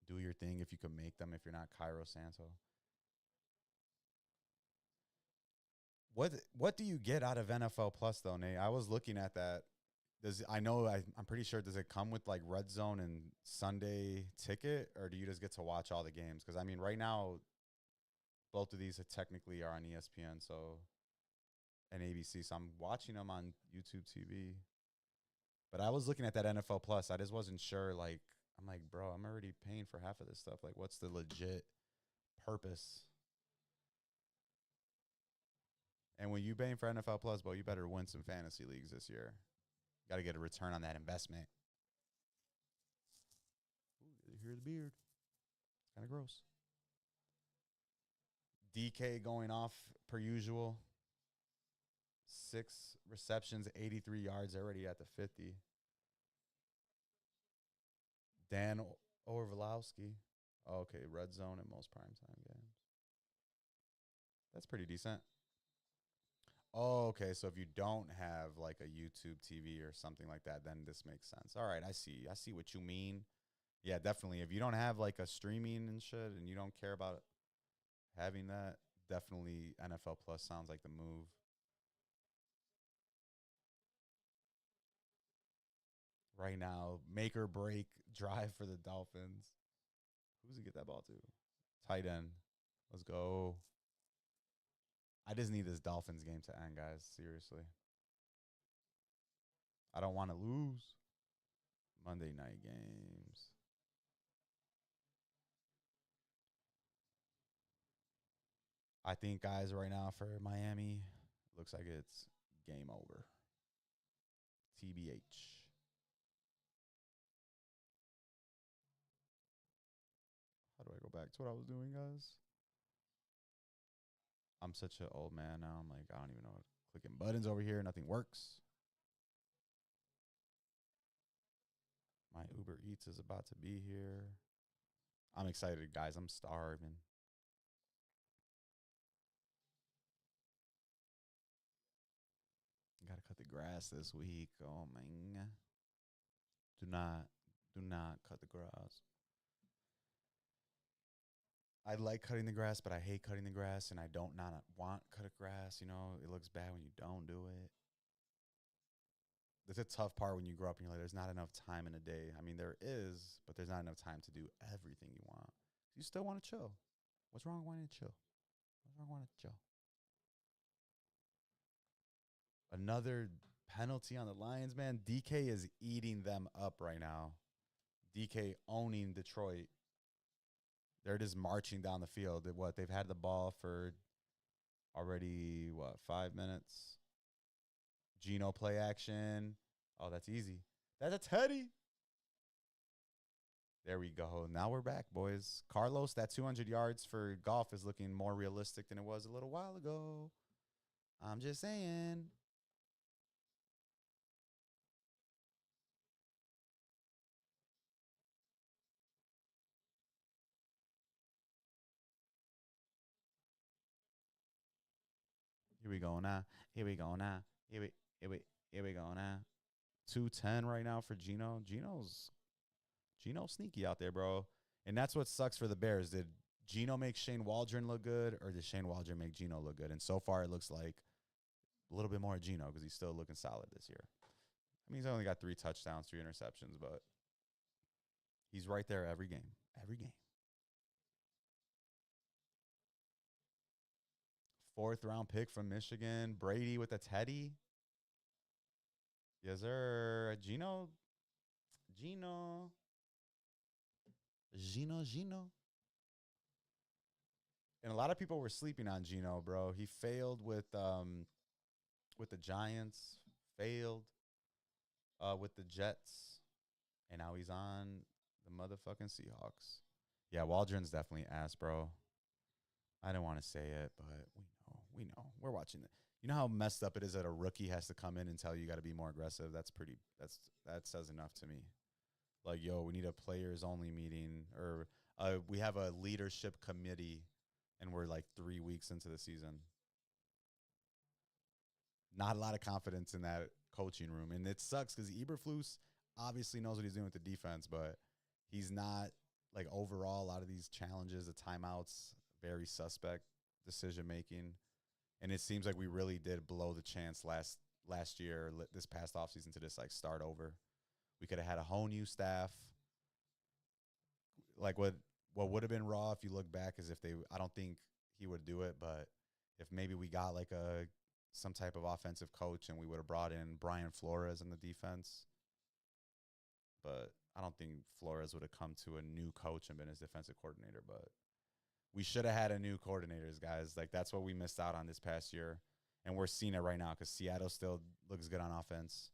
do your thing if you can make them, if you're not Cairo Santo. What do you get out of NFL Plus though, Nate? I was looking at that. I'm pretty sure, does it come with like Red Zone and Sunday Ticket, or do you just get to watch all the games? Because I mean, right now, both of these technically are on ESPN, and ABC, so I'm watching them on YouTube TV. But I was looking at that NFL Plus. I just wasn't sure. Like, I'm like, bro, I'm already paying for half of this stuff. Like, what's the legit purpose? And when you paying for NFL Plus, bro, you better win some fantasy leagues this year. Got to get a return on that investment. Ooh, here's the beard. Kind of gross. DK going off per usual. 6 receptions, 83 yards, already at the 50. Dan Orvalowski. Oh, okay, red zone in most primetime games. That's pretty decent. Oh, okay. So if you don't have like a YouTube TV or something like that, then this makes sense. All right, I see. I see what you mean. Yeah, definitely. If you don't have like a streaming and shit and you don't care about having that, definitely NFL Plus sounds like the move. Right now, make or break drive for the Dolphins. Who's he get that ball to? Tight end. Let's go. I just need this Dolphins game to end, guys. Seriously. I don't want to lose. Monday night games. I think, guys, right now for Miami, looks like it's game over. TBH. How do I go back to what I was doing, guys? I'm such an old man now. I'm like, I don't even know. Clicking buttons over here. Nothing works. My Uber Eats is about to be here. I'm excited, guys. I'm starving. Gotta cut the grass this week. Oh man. Do not cut the grass. I like cutting the grass, but I hate cutting the grass, and I don't not want cut grass. You know, it looks bad when you don't do it. It's a tough part when you grow up and you're like, there's not enough time in a day. I mean, there is, but there's not enough time to do everything you want. You still want to chill. What's wrong with wanting to chill? What's wrong with wanting to chill? Another penalty on the Lions, man. DK is eating them up right now. DK owning Detroit. They're just marching down the field. They've had the ball for already, 5 minutes? Geno play action. Oh, that's easy. That's a Teddy. There we go. Now we're back, boys. Carlos, that 200 yards for golf is looking more realistic than it was a little while ago. I'm just saying. Here we go now. Here we go now. Here we go now. 210 right now for Gino. Gino's sneaky out there, bro. And that's what sucks for the Bears. Did Gino make Shane Waldron look good, or did Shane Waldron make Gino look good? And so far, it looks like a little bit more of Gino because he's still looking solid this year. I mean, he's only got 3 touchdowns, 3 interceptions, but he's right there every game. Every game. 4th round pick from Michigan. Brady with a Teddy. Yes, sir. Gino. And a lot of people were sleeping on Gino, bro. He failed with the Giants, failed with the Jets, and now he's on the motherfucking Seahawks. Yeah, Waldron's definitely ass, bro. I didn't want to say it, but we know. We're watching it. You know how messed up it is that a rookie has to come in and tell you got to be more aggressive? That says enough to me. Like, yo, we need a players only meeting, or we have a leadership committee, and we're like 3 weeks into the season. Not a lot of confidence in that coaching room, and it sucks because Eberflus obviously knows what he's doing with the defense, but he's not, like, overall. A lot of these challenges, the timeouts, very suspect decision making, and it seems like we really did blow the chance last year, this past offseason, to just like start over. We could have had a whole new staff. Like what would have been raw if you look back is if they. I don't think he would do it, but if maybe we got like some type of offensive coach and we would have brought in Brian Flores in the defense. But I don't think Flores would have come to a new coach and been his defensive coordinator. But we should have had a new coordinators, guys. Like, that's what we missed out on this past year. And we're seeing it right now because Seattle still looks good on offense.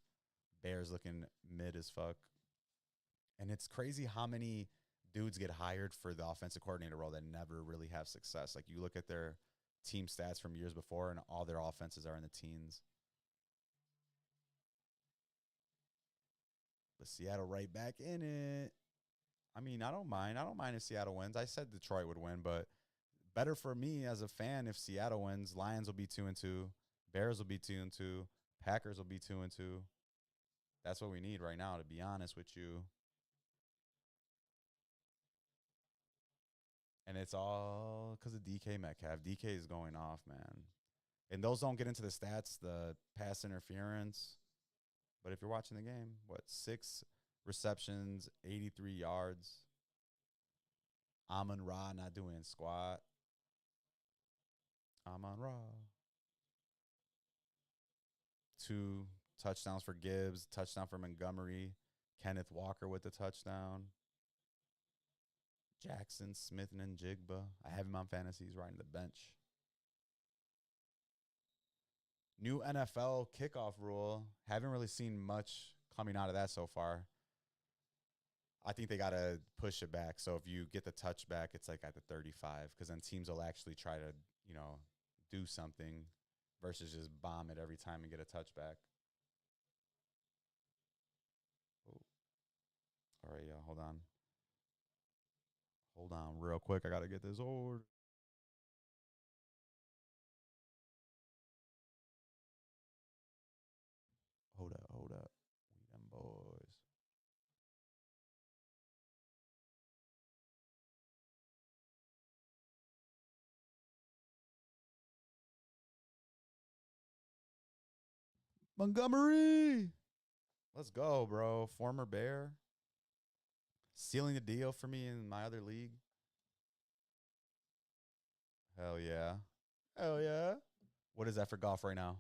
Bears looking mid as fuck. And it's crazy how many dudes get hired for the offensive coordinator role that never really have success. Like, you look at their team stats from years before, and all their offenses are in the teens. But Seattle right back in it. I mean, I don't mind. I don't mind if Seattle wins. I said Detroit would win, but better for me as a fan if Seattle wins. Lions will be 2-2. Bears will be 2-2. Packers will be 2-2. That's what we need right now, to be honest with you. And it's all because of DK Metcalf. DK is going off, man. And those don't get into the stats, the pass interference. But if you're watching the game, 6 receptions, 83 yards. Amon Ra not doing squat. Amon Ra. 2 touchdowns for Gibbs, touchdown for Montgomery. Kenneth Walker with the touchdown. Jackson, Smith, and Njigba. I have him on fantasy. He's riding the bench. New NFL kickoff rule. Haven't really seen much coming out of that so far. I think they got to push it back. So if you get the touchback, it's like at the 35, because then teams will actually try to, do something versus just bomb it every time and get a touchback. Oh. All right, yeah, hold on. Hold on real quick. I got to get this order. Hold up. We them boys. Montgomery. Let's go, bro. Former Bear. Sealing the deal for me in my other league. Hell yeah. Hell yeah. What is that for golf right now?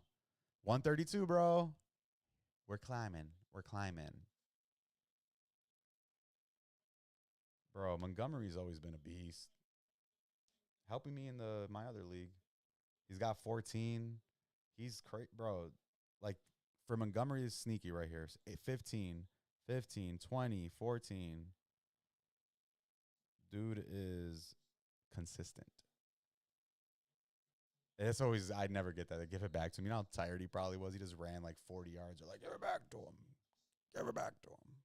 132, bro. We're climbing. Bro, Montgomery's always been a beast. Helping me in my other league. He's got 14. He's crazy, bro. Like, for Montgomery is sneaky right here. 15, 20, 14. Dude is consistent. It's always, I'd never get that. They give it back to him. You know how tired he probably was? He just ran like 40 yards. They're like, give it back to him. Give it back to him.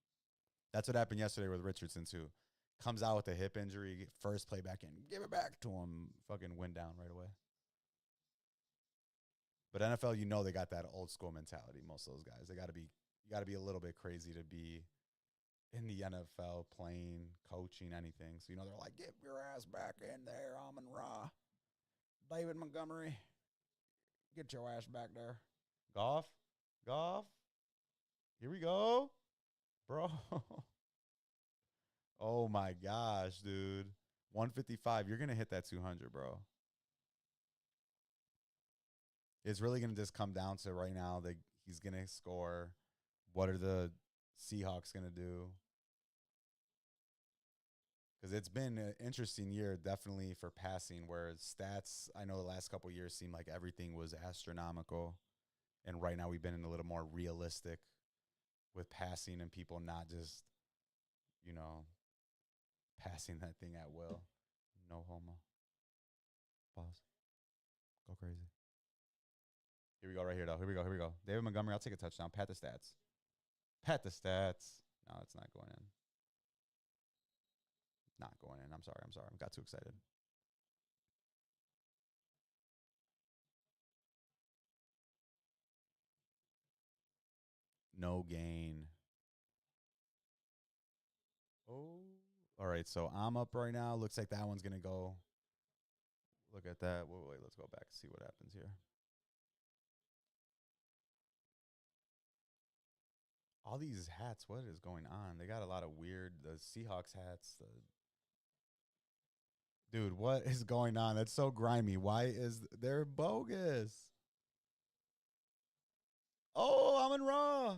That's what happened yesterday with Richardson, too. Comes out with a hip injury, first play back in. Give it back to him. Fucking went down right away. But NFL, you know they got that old school mentality, most of those guys. You got to be a little bit crazy to be in the NFL playing, coaching, anything. So, you know, they're like, get your ass back in there, Amon-Ra. David Montgomery, get your ass back there. Goff. Here we go. Bro. Oh, my gosh, dude. 155. You're going to hit that 200, bro. It's really going to just come down to right now that he's going to score. What are the Seahawks going to do? Because it's been an interesting year, definitely, for passing, where stats, I know the last couple of years seemed like everything was astronomical. And right now we've been in a little more realistic with passing and people not just, you know, passing that thing at will. No homo. Pause. Go crazy. Here we go right here, though. Here we go. David Montgomery, I'll take a touchdown. Pat the stats. No, it's not going in. Not going in. I'm sorry. I got too excited. No gain. Oh. All right, so I'm up right now. Looks like that one's going to go. Look at that. Wait, let's go back and see what happens here. All these hats, what is going on? They got a lot of weird, the Seahawks hats. Dude, what is going on? That's so grimy. Why is they're bogus? Oh, Amon-Ra.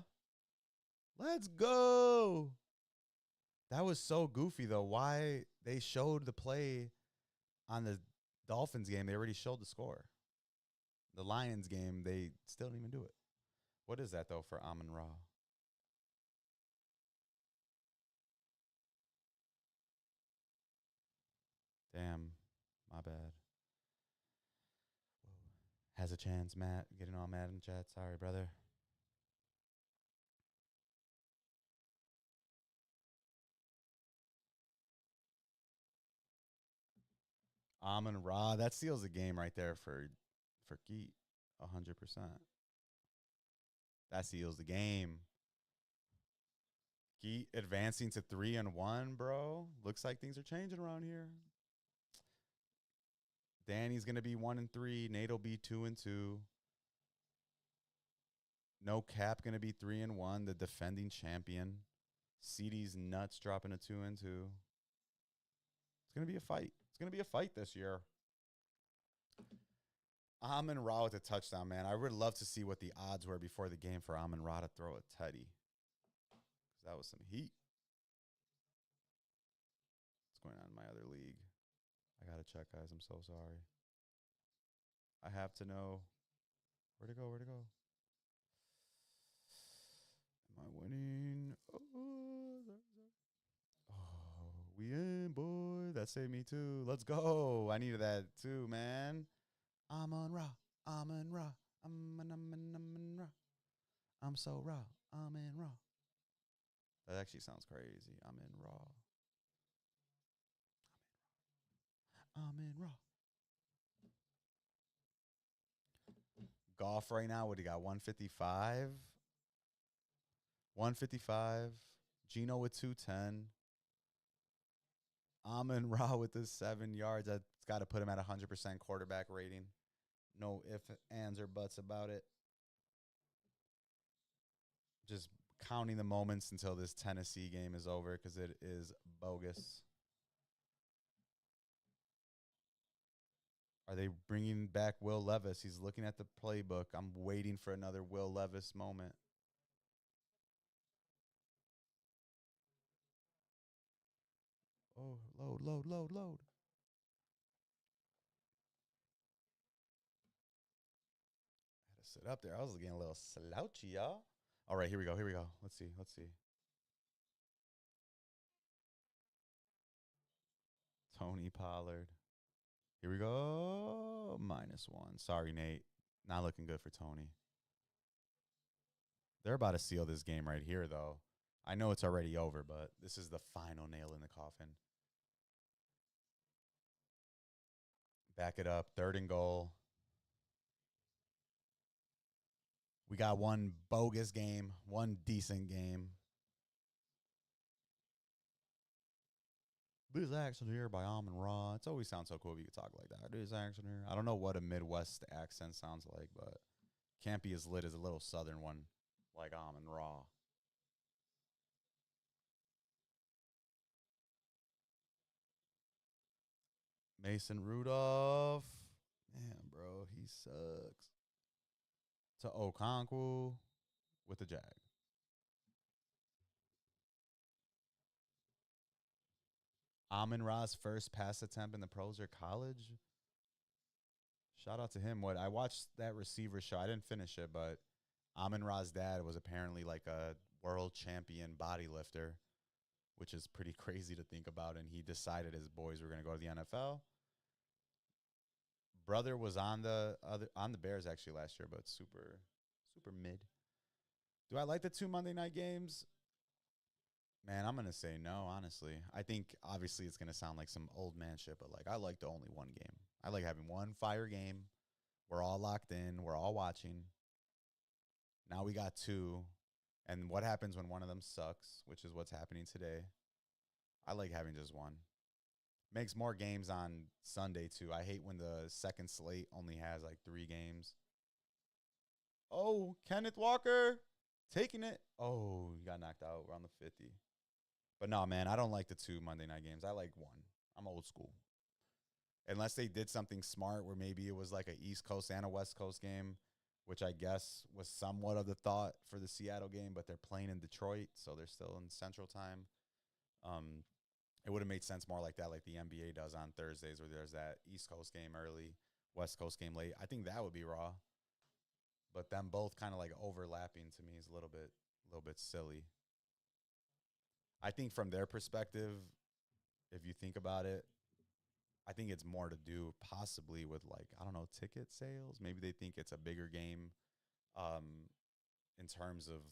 Let's go. That was so goofy, though. Why they showed the play on the Dolphins game, they already showed the score. The Lions game, they still didn't even do it. What is that, though, for Amon-Ra? Damn, my bad. Whoa. Has a chance, Matt. Getting all mad in the chat. Sorry, brother. Amon-Ra, that seals the game right there for Geet, 100%. That seals the game. Geet advancing to 3-1, bro. Looks like things are changing around here. Danny's gonna be 1-3. Nate'll be 2-2. No Cap gonna be 3-1. The defending champion. CD's nuts dropping a 2-2. It's gonna be a fight. It's gonna be a fight this year. Amon-Ra with a touchdown, man. I would love to see what the odds were before the game for Amon-Ra to throw a tutty. Because that was some heat. What's going on in my other league? I got to check, guys. I'm so sorry. I have to know. Where'd it go? Am I winning? Oh, we in, boy. That saved me, too. Let's go. I needed that, too, man. Amon-Ra. Amon-Ra. Amon-Ra. I'm so raw. Amon-Ra. That actually sounds crazy. Amon-Ra. Amon-Ra. Golf right now, what do you got? 155? 155. Gino with 210. Amon-Ra with the 7 yards. That's got to put him at 100% quarterback rating. No ifs, ands, or buts about it. Just counting the moments until this Tennessee game is over because it is bogus. Are they bringing back Will Levis? He's looking at the playbook. I'm waiting for another Will Levis moment. Oh, load. I had to sit up there. I was getting a little slouchy, y'all. All right, here we go. Let's see. Tony Pollard. Here we go. -1. Sorry, Nate. Not looking good for Tony. They're about to seal this game right here, though. I know it's already over, but this is the final nail in the coffin. Back it up. 3rd and goal. We got one bogus game, one decent game. This action here by Amon Ra. It always sounds so cool if you could talk like that. This action here. I don't know what a Midwest accent sounds like, but can't be as lit as a little Southern one like Amon Ra. Mason Rudolph. Man, bro, he sucks. To Okonkwo with the Jag. Amon Ra's first pass attempt in the pros or college. Shout out to him. What I watched that receiver show. I didn't finish it, but Amon Ra's dad was apparently like a world champion body lifter, which is pretty crazy to think about. And he decided his boys were going to go to the NFL. Brother was on the Bears actually last year, but super mid. Do I like the 2 Monday night games? Man, I'm going to say no, honestly. I think, obviously, it's going to sound like some old man shit, but, like, I like the only one game. I like having one fire game. We're all locked in. We're all watching. Now we got 2. And what happens when one of them sucks, which is what's happening today? I like having just one. Makes more games on Sunday, too. I hate when the second slate only has, like, 3 games. Oh, Kenneth Walker taking it. Oh, he got knocked out around the 50. But no, man, I don't like the 2 Monday night games. I like one. I'm old school. Unless they did something smart where maybe it was like an East Coast and a West Coast game, which I guess was somewhat of the thought for the Seattle game, but they're playing in Detroit, so they're still in Central Time. It would have made sense more like that, like the NBA does on Thursdays, where there's that East Coast game early, West Coast game late. I think that would be raw. But them both kind of like overlapping to me is a little bit silly. I think from their perspective, if you think about it, I think it's more to do possibly with, like, I don't know, ticket sales. Maybe they think it's a bigger game in terms of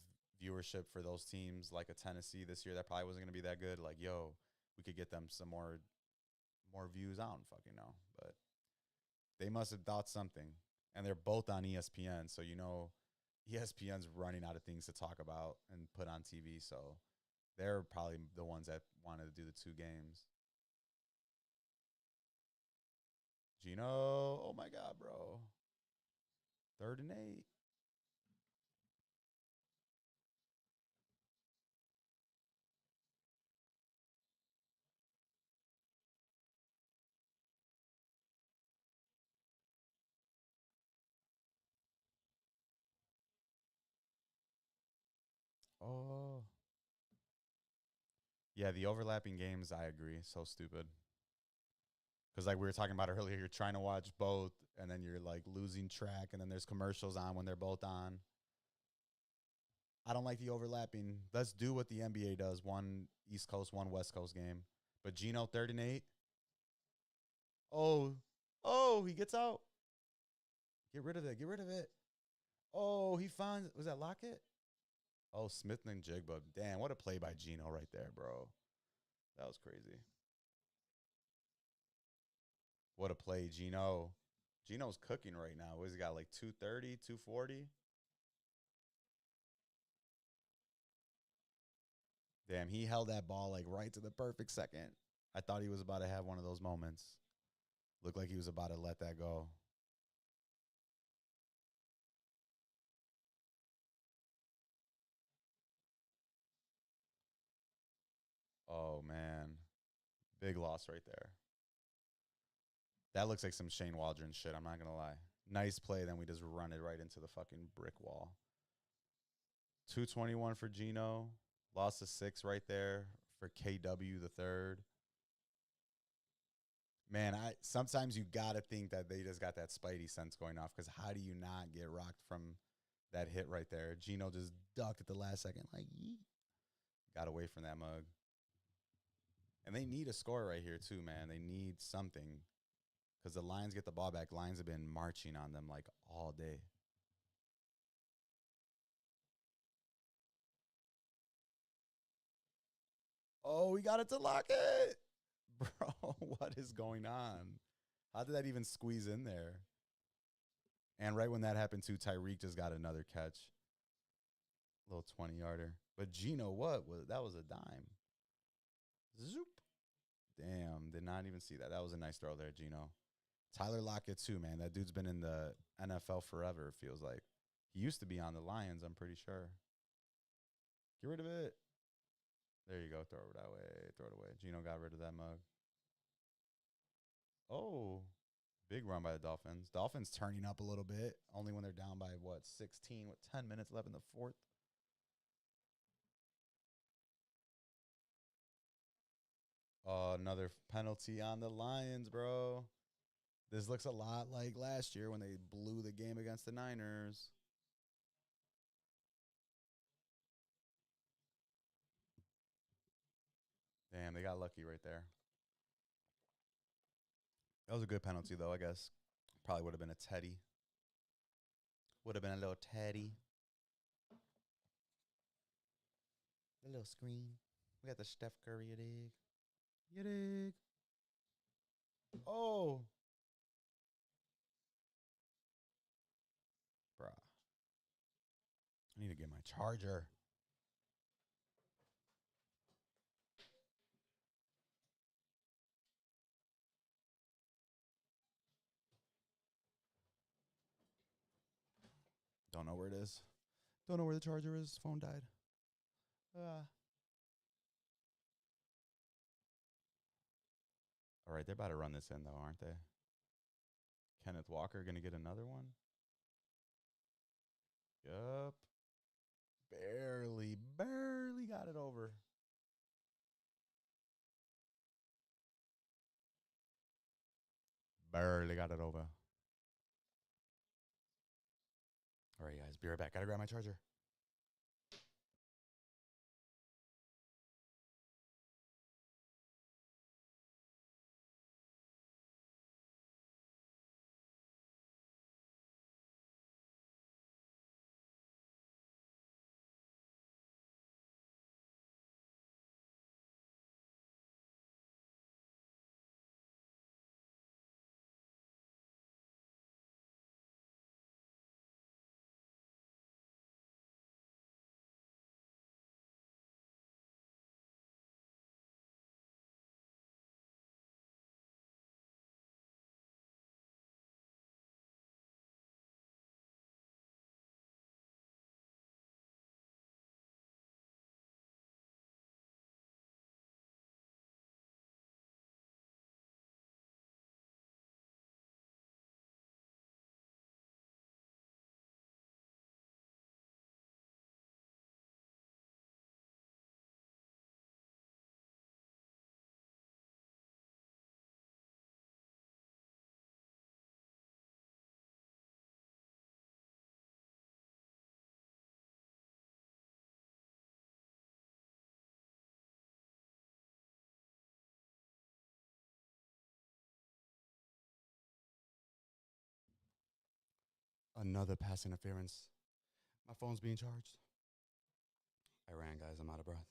viewership for those teams, like a Tennessee this year that probably wasn't going to be that good. Like, yo, we could get them some more views. I don't fucking know. But they must have thought something. And they're both on ESPN, so you know ESPN's running out of things to talk about and put on TV, so they're probably the ones that wanted to do the 2 games. Gino, oh my God, bro. 3rd and 8. Oh. Yeah, the overlapping games, I agree. So stupid. Because, like we were talking about earlier, you're trying to watch both, and then you're, like, losing track, and then there's commercials on when they're both on. I don't like the overlapping. Let's do what the NBA does. One East Coast, one West Coast game. But Gino, 3rd and 8. Oh, he gets out. Get rid of it. Get rid of it. Oh, he finds, was that Lockett? Oh, Smith and Jigba. Damn, what a play by Gino right there, bro. That was crazy. What a play, Gino. Gino's cooking right now. What has he got, like 230, 240? Damn, he held that ball like right to the perfect second. I thought he was about to have one of those moments. Looked like he was about to let that go. Oh, man. Big loss right there. That looks like some Shane Waldron shit, I'm not going to lie. Nice play, then we just run it right into the fucking brick wall. 221 for Gino. Loss of 6 right there for KW the third. Man, sometimes you got to think that they just got that spidey sense going off, because how do you not get rocked from that hit right there? Gino just ducked at the last second. Like, yeet. Got away from that mug. And they need a score right here, too, man. They need something because the Lions get the ball back. Lions have been marching on them like all day. Oh, we got it to lock it. Bro, what is going on? How did that even squeeze in there? And right when that happened, too, Tyreek just got another catch. Little 20-yarder. But Gino, what? That was a dime. Zoop. Damn, did not even see that. That was a nice throw there, Gino. Tyler Lockett, too, man. That dude's been in the NFL forever, it feels like. He used to be on the Lions, I'm pretty sure. Get rid of it. There you go. Throw it that way. Throw it away. Gino got rid of that mug. Oh, big run by the Dolphins. Dolphins turning up a little bit, only when they're down by, 16 with 10 minutes left in the fourth. Oh, another penalty on the Lions, bro. This looks a lot like last year when they blew the game against the Niners. Damn, they got lucky right there. That was a good penalty, though, I guess. Probably would have been a Teddy. Would have been a little Teddy. The little screen. We got the Steph Curry, you dig? You dig? Oh. Bruh. I need to get my charger. Don't know where it is. Don't know where the charger is. Phone died. All right, they're about to run this in, though, aren't they? Kenneth Walker going to get another one? Yup. Barely got it over. Barely got it over. All right, guys, be right back. Gotta grab my charger. Another pass interference. My phone's being charged. I ran, guys. I'm out of breath.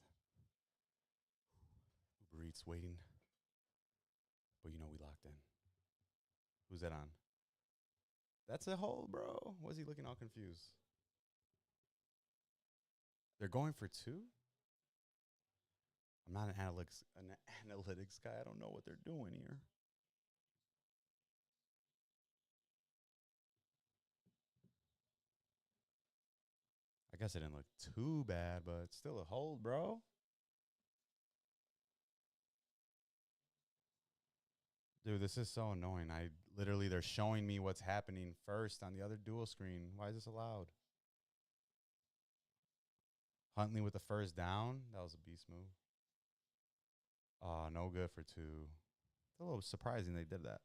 Uber Eats waiting. But we locked in. Who's that on? That's a hole, bro. Was he looking all confused? They're going for two? I'm not an analytics guy. I don't know what they're doing here. I guess it didn't look too bad, but it's still a hold, bro. Dude, this is so annoying. They're showing me what's happening first on the other dual screen. Why is this allowed? Huntley with the first down. That was a beast move. No good for two. It's a little surprising they did that.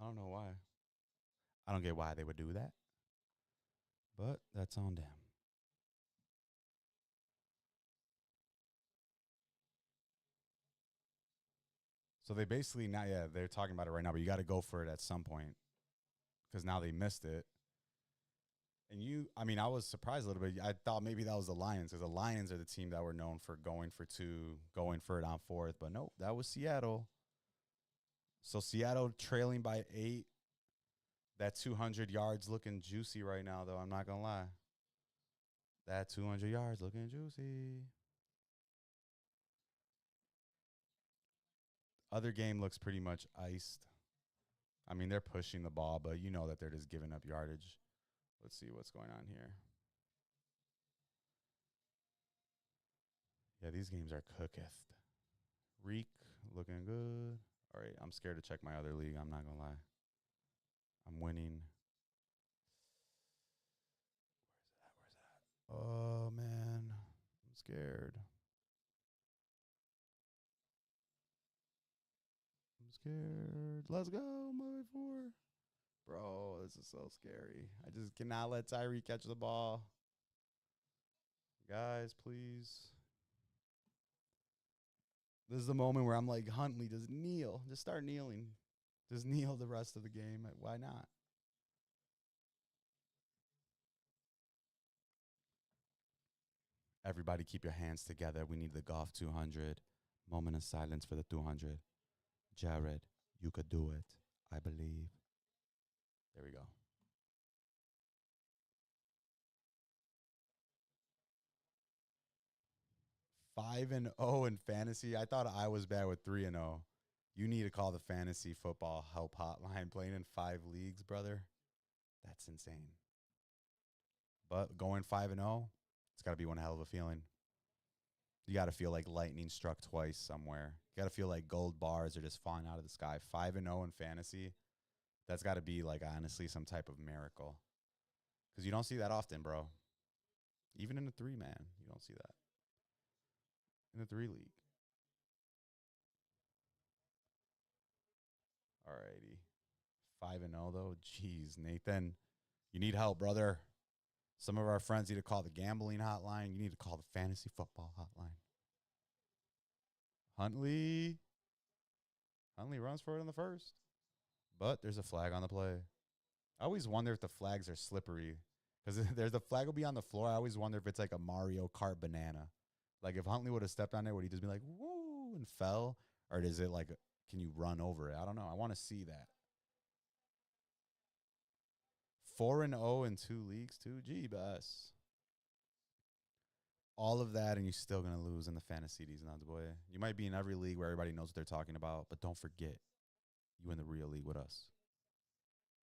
I don't know why. I don't get why they would do that. But that's on them. So they basically now, yeah, they're talking about it right now, but you got to go for it at some point because now they missed it. And I mean, I was surprised a little bit. I thought maybe that was the Lions because the Lions are the team that were known for going for two, going for it on fourth. But nope, that was Seattle. So Seattle trailing by 8. That 200 yards looking juicy right now, though. I'm not going to lie. That 200 yards looking juicy. Other game looks pretty much iced. I mean, they're pushing the ball, but you know that they're just giving up yardage. Let's see what's going on here. Yeah, these games are cooketh. Reek looking good. All right, I'm scared to check my other league. I'm not going to lie. I'm winning. Where's that? Oh, man. I'm scared. I'm scared. Let's go, my 4. Bro, this is so scary. I just cannot let Tyree catch the ball. Guys, please. This is the moment where I'm like, Huntley, just kneel. Just start kneeling. Just kneel the rest of the game. Why not? Everybody keep your hands together. We need the golf 200. Moment of silence for the 200. Jared, you could do it. I believe. There we go. Five and 0 in fantasy. I thought I was bad with 3 and 0. You need to call the fantasy football help hotline. Playing in 5 leagues, brother. That's insane. But going 5 and 0, it's got to be one hell of a feeling. You got to feel like lightning struck twice somewhere. You got to feel like gold bars are just falling out of the sky. 5 and 0 in fantasy. That's got to be like honestly some type of miracle. Because you don't see that often, bro. Even in the 3-man, you don't see that. In the 3 league. Alrighty. 5 and 0 though. Jeez, Nathan. You need help, brother. Some of our friends need to call the gambling hotline. You need to call the fantasy football hotline. Huntley runs for it in the first. But there's a flag on the play. I always wonder if the flags are slippery. Because there's the flag will be on the floor. I always wonder if it's like a Mario Kart banana. Like if Huntley would have stepped on it, would he just be like, woo, and fell? Or is it like, can you run over it? I don't know. I want to see that. 4 and 0 in 2 leagues, too. Gee, bus. All of that, and you're still going to lose in the fantasy these nuts, boy. You might be in every league where everybody knows what they're talking about, but don't forget, you in the real league with us.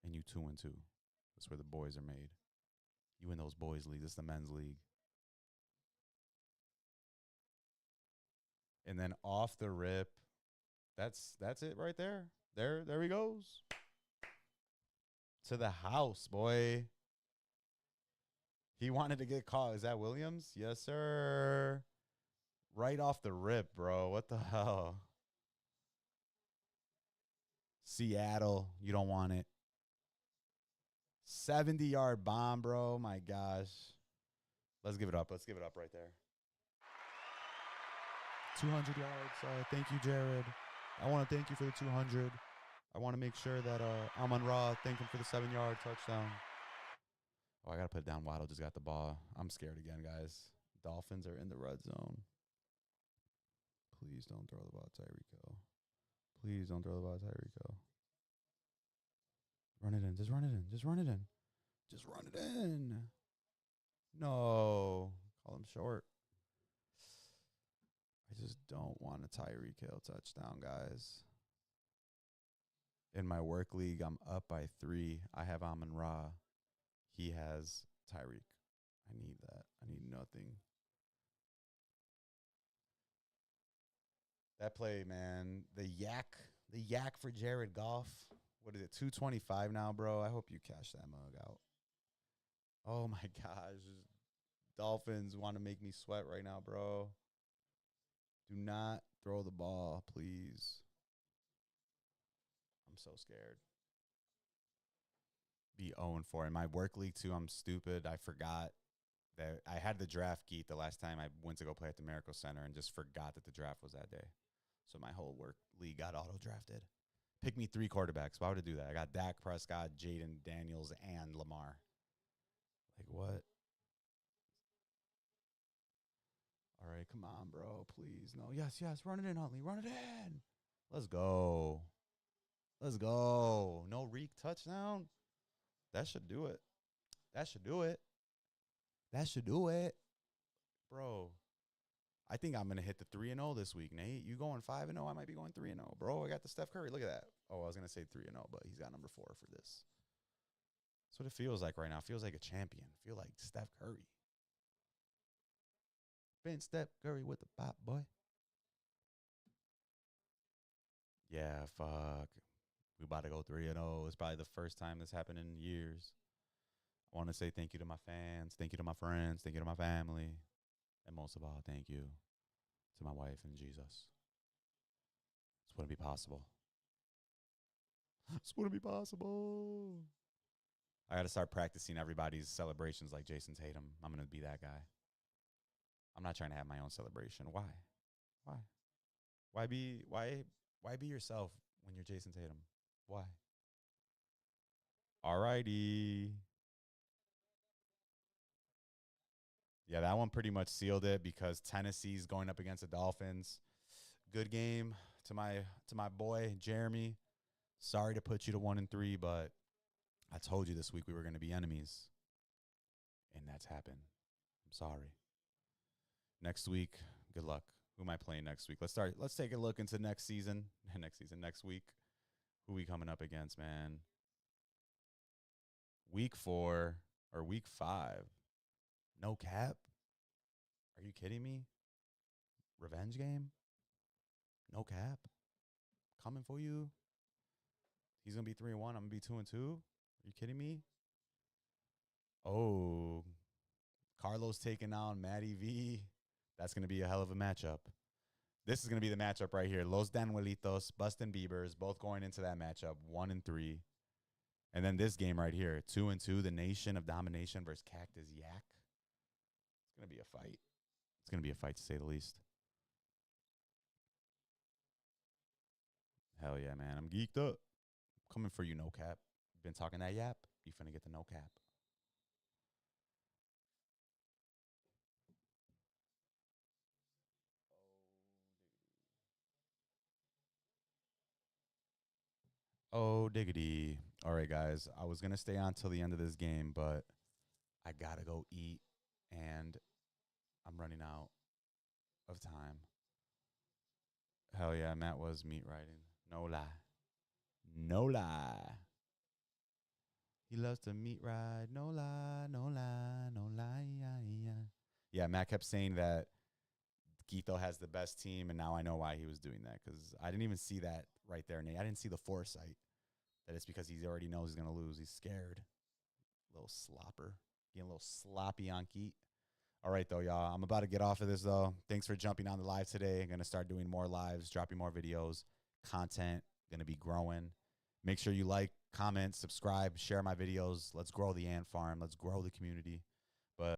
And you 2 and 2. That's where the boys are made. You in those boys' leagues. This is the men's league. And then off the rip, that's it right there. There he goes. To the house, boy. He wanted to get caught. Is that Williams? Yes, sir. Right off the rip, bro. What the hell? Seattle, you don't want it. 70-yard bomb, bro. My gosh. Let's give it up. Let's give it up right there. 200 yards. Thank you, Jared. I want to thank you for the 200. I want to make sure that Amon-Ra, thank him for the 7-yard touchdown. Oh, I got to put it down. Waddle just got the ball. I'm scared again, guys. Dolphins are in the red zone. Please don't throw the ball at Tyreek Hill. Please don't throw the ball at Tyreek Hill. Run it in. Just run it in. Just run it in. Just run it in. No. Call him short. I just don't want a Tyreek Hill touchdown, guys. In my work league, I'm up by 3. I have Amon-Ra. He has Tyreek. I need that. I need nothing. That play, man. The yak for Jared Goff. What is it? 225 now, bro. I hope you cash that mug out. Oh my gosh. Dolphins want to make me sweat right now, bro. Do not throw the ball, please. I'm so scared. Be 0-4. In my work league, too, I'm stupid. I forgot that I had the draft geek the last time I went to go play at the Miracle Center and just forgot that the draft was that day. So my whole work league got auto drafted. Pick me 3 quarterbacks. Why would I do that? I got Dak Prescott, Jaden Daniels, and Lamar. Like what? All right, come on, bro. Please. No. Yes, yes. Run it in, Huntley. Run it in. Let's go. Let's go. No Reek touchdown. That should do it. That should do it. That should do it. Bro, I think I'm going to hit the 3-0 this week, Nate. You going 5-0? I might be going 3-0. Bro, I got the Steph Curry. Look at that. Oh, I was going to say 3-0, but he's got number 4 for this. That's what it feels like right now. It feels like a champion. I feel like Steph Curry. Ben Steph Curry with the pop, boy. Yeah, fuck. We about to go 3-0. It's probably the first time this happened in years. I want to say thank you to my fans. Thank you to my friends. Thank you to my family. And most of all, thank you to my wife and Jesus. This wouldn't be possible. This wouldn't be possible. I got to start practicing everybody's celebrations like Jason Tatum. I'm going to be that guy. I'm not trying to have my own celebration. Why? Why be yourself when you're Jason Tatum? Why? Alrighty. Yeah, that one pretty much sealed it because Tennessee's going up against the Dolphins. Good game to my boy Jeremy. Sorry to put you to 1-3, but I told you this week we were going to be enemies, and that's happened. I'm sorry. Next week, good luck. Who am I playing next week? Let's take a look into next season. Next week. Who we coming up against, man? Week 4 or week 5. No cap? Are you kidding me? Revenge game? No cap? Coming for you? He's going to be 3-1. I'm going to be 2-2. Are you kidding me? Oh, Carlos taking on Matty V. That's going to be a hell of a matchup. This is going to be the matchup right here. Los Danuelitos, Bustin' Biebers, both going into that matchup, 1-3. And then this game right here, 2-2, the Nation of Domination versus Cactus Yak. It's going to be a fight. It's going to be a fight, to say the least. Hell yeah, man. I'm geeked up. Coming for you, no cap. Been talking that yap. You finna get the no cap. Oh, diggity. All right, guys. I was going to stay on till the end of this game, but I got to go eat, and I'm running out of time. Hell yeah, Matt was meat riding. No lie. No lie. He loves to meat ride. No lie, no lie, no lie. Yeah, Matt kept saying that Guito has the best team, and now I know why he was doing that, because I didn't even see that right there, Nate. I didn't see the foresight that it's because he already knows he's going to lose. He's scared. Little slopper. Getting a little sloppy on Geet. All right, though, y'all. I'm about to get off of this, though. Thanks for jumping on the live today. I'm going to start doing more lives, dropping more videos. Content going to be growing. Make sure you like, comment, subscribe, share my videos. Let's grow the ant farm. Let's grow the community.